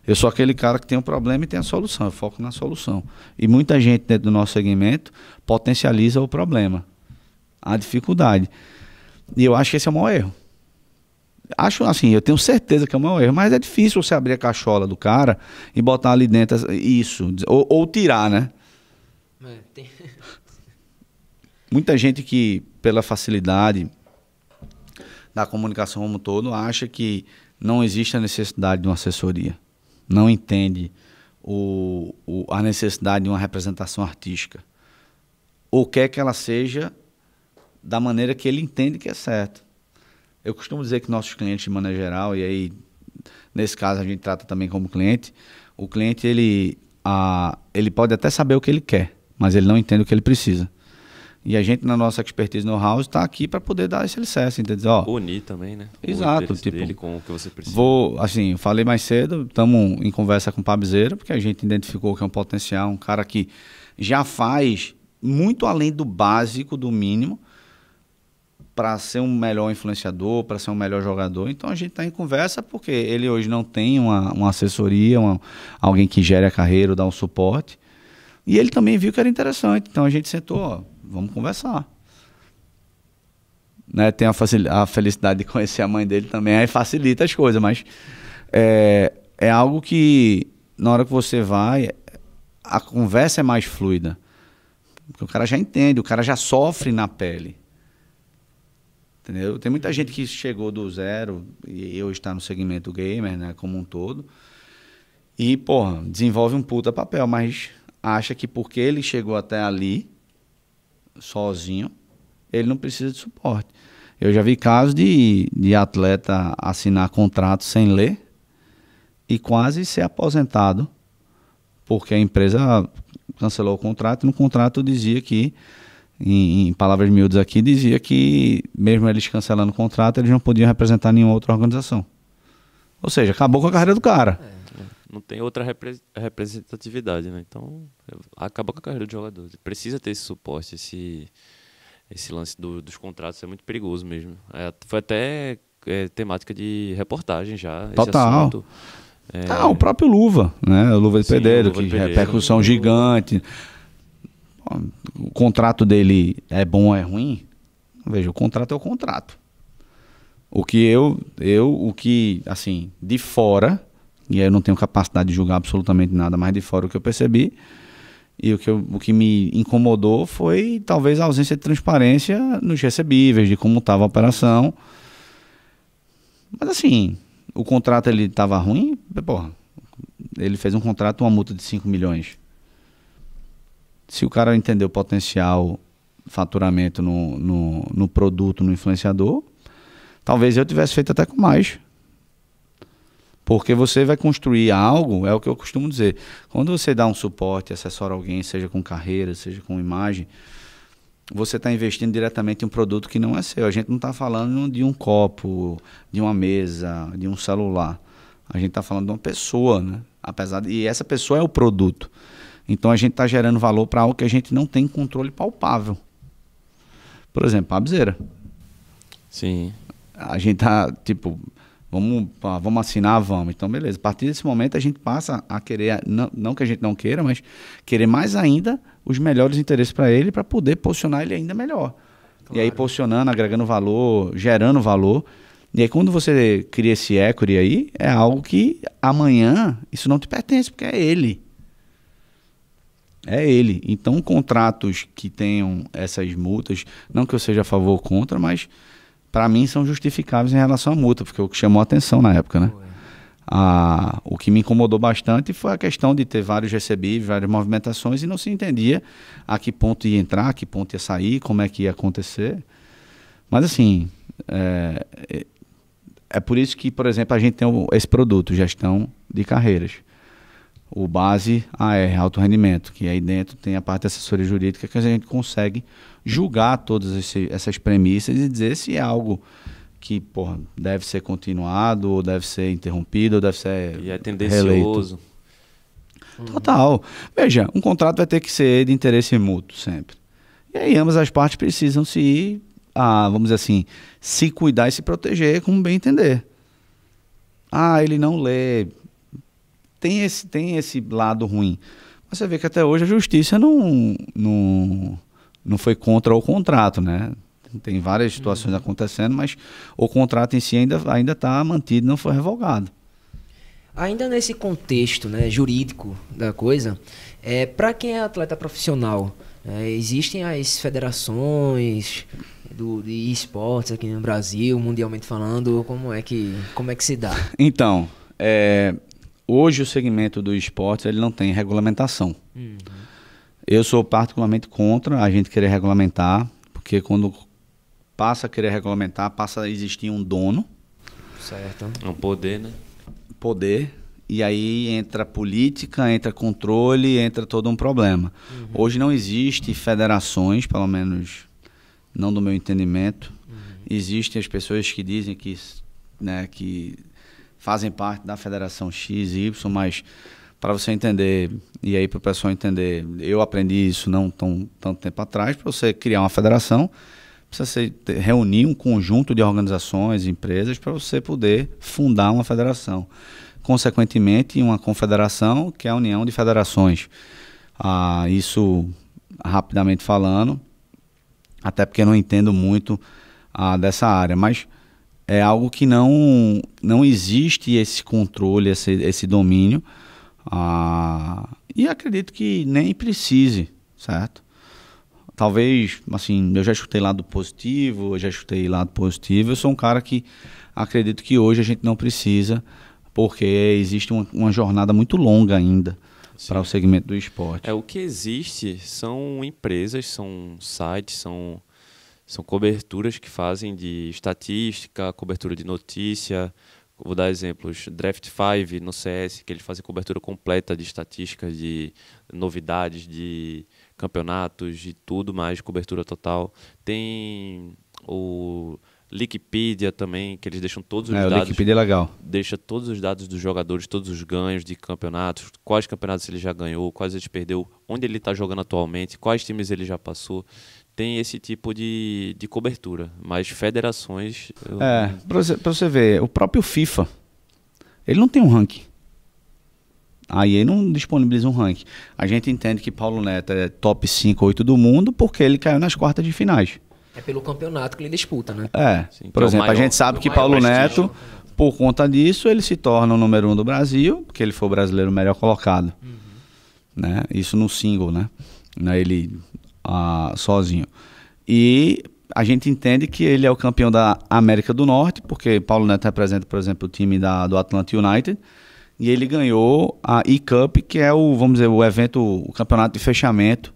Eu sou aquele cara que tem um problema e tem a solução, eu foco na solução. E muita gente dentro do nosso segmento potencializa o problema, a dificuldade. E eu acho que esse é o maior erro. Acho assim, eu tenho certeza que é o maior erro, mas é difícil você abrir a cachola do cara e botar ali dentro isso, ou tirar, né? Muita gente que, pela facilidade da comunicação como um todo, acha que não existe a necessidade de uma assessoria. Não entende a necessidade de uma representação artística. Ou quer que ela seja da maneira que ele entende que é certo. Eu costumo dizer que nossos clientes, de maneira geral, e aí, nesse caso, a gente trata também como cliente, o cliente, ele pode até saber o que ele quer, mas ele não entende o que ele precisa. E a gente, na nossa expertise no house, está aqui para poder dar esse alicerce, entendeu? Unir também, né? Exato. Tipo, dele com o que você precisa. Assim, falei mais cedo, estamos em conversa com o Pabizeira, porque a gente identificou que é um potencial, um cara que já faz muito além do básico, do mínimo, para ser um melhor influenciador, para ser um melhor jogador. Então a gente está em conversa porque ele hoje não tem uma assessoria, alguém que gere a carreira ou dá um suporte. E ele também viu que era interessante. Então a gente sentou, vamos conversar. Né? Tem a felicidade de conhecer a mãe dele também, aí facilita as coisas, mas é algo que na hora que você vai, a conversa é mais fluida. Porque o cara já entende, o cara já sofre na pele. Entendeu? Tem muita gente que chegou do zero e hoje está no segmento gamer, né, como um todo, e, porra, desenvolve um puta papel, mas acha que porque ele chegou até ali, sozinho, ele não precisa de suporte. Eu já vi casos de atleta assinar contrato sem ler e quase ser aposentado, porque a empresa cancelou o contrato e no contrato dizia que, em palavras miúdas aqui, dizia que mesmo eles cancelando o contrato, eles não podiam representar nenhuma outra organização. Ou seja, acabou com a carreira do cara. Não tem outra representatividade, né? Então, acabou com a carreira do jogador. Precisa ter esse suporte, esse lance dos contratos é muito perigoso mesmo. Foi até temática de reportagem já. Total. O próprio Luva, né? O Luva de Pedreiro, que repercussão gigante. O contrato dele é bom ou é ruim? Veja, o contrato é o contrato. O que assim, de fora, e aí eu não tenho capacidade de julgar absolutamente nada, mas de fora o que eu percebi, e o que me incomodou foi talvez a ausência de transparência nos recebíveis, de como estava a operação. Mas assim, o contrato ele estava ruim, porra, ele fez um contrato, uma multa de 5 milhões. Se o cara entender o potencial faturamento no produto, no influenciador, talvez eu tivesse feito até com mais. Porque você vai construir algo, é o que eu costumo dizer. Quando você dá um suporte, assessora alguém, seja com carreira, seja com imagem, você está investindo diretamente em um produto que não é seu. A gente não está falando de um copo, de uma mesa, de um celular. A gente está falando de uma pessoa, né? E essa pessoa é o produto. Então a gente está gerando valor para algo que a gente não tem controle palpável. Por exemplo, a Pabzeira. Sim. A gente tá, tipo, vamos assinar, vamos. Então, beleza. A partir desse momento a gente passa a querer, não que a gente não queira, mas querer mais ainda os melhores interesses para ele, para poder posicionar ele ainda melhor. Claro. E aí posicionando, agregando valor, gerando valor. E aí quando você cria esse equity aí, é algo que amanhã isso não te pertence, porque é ele. É ele. Então, contratos que tenham essas multas, não que eu seja a favor ou contra, mas para mim são justificáveis em relação à multa, porque é o que chamou a atenção na época, né? O que me incomodou bastante foi a questão de ter vários recebíveis, várias movimentações e não se entendia a que ponto ia entrar, a que ponto ia sair, como é que ia acontecer. Mas assim, é por isso que, por exemplo, a gente tem esse produto, gestão de carreiras. O base AR, alto rendimento, que aí dentro tem a parte de assessoria jurídica que a gente consegue julgar todas essas premissas e dizer se é algo que deve ser continuado, ou deve ser interrompido, ou deve ser e é tendencioso. Reeleito. Total. Veja, um contrato vai ter que ser de interesse mútuo sempre. E aí ambas as partes precisam vamos dizer assim, se cuidar e se proteger como bem entender. Ele não lê. Tem esse lado ruim. Mas você vê que até hoje a justiça não foi contra o contrato, né? Tem várias situações acontecendo, mas o contrato em si ainda está mantido, não foi revogado. Ainda nesse contexto, né, jurídico da coisa, para quem é atleta profissional, existem as federações de esportes aqui no Brasil, mundialmente falando, como é que se dá? Então, hoje o segmento do esporte ele não tem regulamentação. Eu sou particularmente contra a gente querer regulamentar, porque quando passa a querer regulamentar, passa a existir um dono. Certo. É um poder, né? Poder. E aí entra política, entra controle, entra todo um problema. Hoje não existe federações, pelo menos não do meu entendimento. Existem as pessoas que dizem que fazem parte da federação X, Y, mas para você entender, e aí para o pessoal entender, eu aprendi isso não tanto tempo atrás, para você criar uma federação, precisa reunir um conjunto de organizações, empresas, para você poder fundar uma federação. Consequentemente, uma confederação, que é a união de federações. Isso, rapidamente falando, até porque eu não entendo muito dessa área, mas é algo que não existe esse controle, esse domínio, e acredito que nem precise, certo? Talvez, assim, eu já escutei lado positivo, eu sou um cara que acredito que hoje a gente não precisa, porque existe uma jornada muito longa ainda para o segmento do esporte. O que existe são empresas, são sites, são coberturas que fazem de estatística, cobertura de notícia. Vou dar exemplos. Draft 5 no CS, que eles fazem cobertura completa de estatísticas, de novidades, de campeonatos, de tudo mais, cobertura total. Tem o Wikipedia também, que eles deixam todos os dados. O Wikipedia é legal. Deixa todos os dados dos jogadores, todos os ganhos de campeonatos, quais campeonatos ele já ganhou, quais ele perdeu, onde ele está jogando atualmente, quais times ele já passou. tem esse tipo de cobertura, mas federações... Pra você ver, o próprio FIFA, ele não tem um ranking. A EA não disponibiliza um ranking. A gente entende que Paulo Neto é top 5, 8 do mundo porque ele caiu nas quartas de finais. É pelo campeonato que ele disputa, né? Sim, Por exemplo, a gente sabe que Paulo Neto, por conta disso, ele se torna o número 1 do Brasil, porque ele foi o brasileiro melhor colocado. Né? Isso no single, né? Não é ele sozinho. E a gente entende que ele é o campeão da América do Norte, porque Paulo Neto representa, por exemplo, o time do Atlanta United, e ele ganhou a E-Cup, que é vamos dizer, o evento, o campeonato de fechamento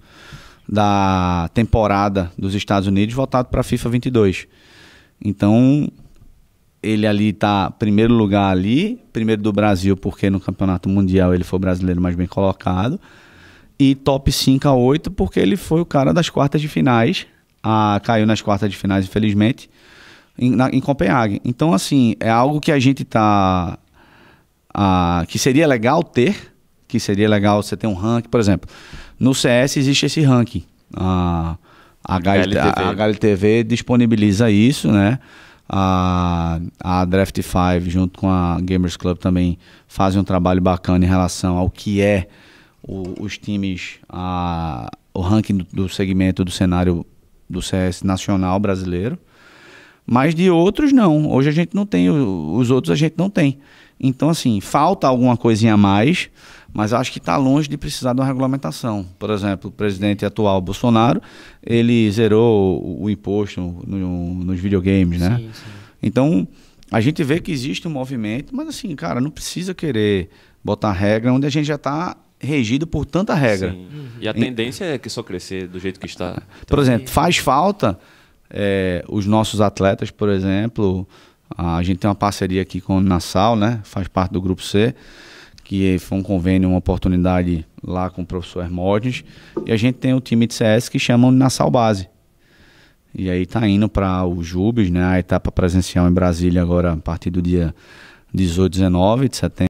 da temporada dos Estados Unidos, voltado para a FIFA 22. Então, ele ali está primeiro lugar ali, primeiro do Brasil, porque no campeonato mundial ele foi o brasileiro mais bem colocado, e top 5 a 8, porque ele foi o cara das quartas de finais, caiu nas quartas de finais, infelizmente, em Copenhague. Então, assim, é algo que a gente está... que seria legal ter, que seria legal você ter um ranking, por exemplo, no CS existe esse ranking, a HLTV disponibiliza isso, né? A Draft 5 junto com a Gamers Club também fazem um trabalho bacana em relação ao que é os times, o ranking do segmento do cenário do CS nacional brasileiro, mas de outros não. Hoje a gente não tem, os outros a gente não tem. Então, assim, falta alguma coisinha a mais, mas acho que está longe de precisar de uma regulamentação. Por exemplo, o presidente atual, Bolsonaro, ele zerou o imposto nos videogames, né? Sim, sim. Então, a gente vê que existe um movimento, mas assim, cara, não precisa querer botar regra onde a gente já está regido por tanta regra. Sim. E a tendência é que só crescer do jeito que está. Por exemplo, faz falta os nossos atletas, por exemplo... A gente tem uma parceria aqui com o Nassau, né? Faz parte do Grupo C, que foi um convênio, uma oportunidade lá com o professor Hermógenes. E a gente tem o time de CS que chamam de Nassau Base. E aí tá indo para o JUBES, né? A etapa presencial em Brasília agora a partir do dia 18, 19 de setembro.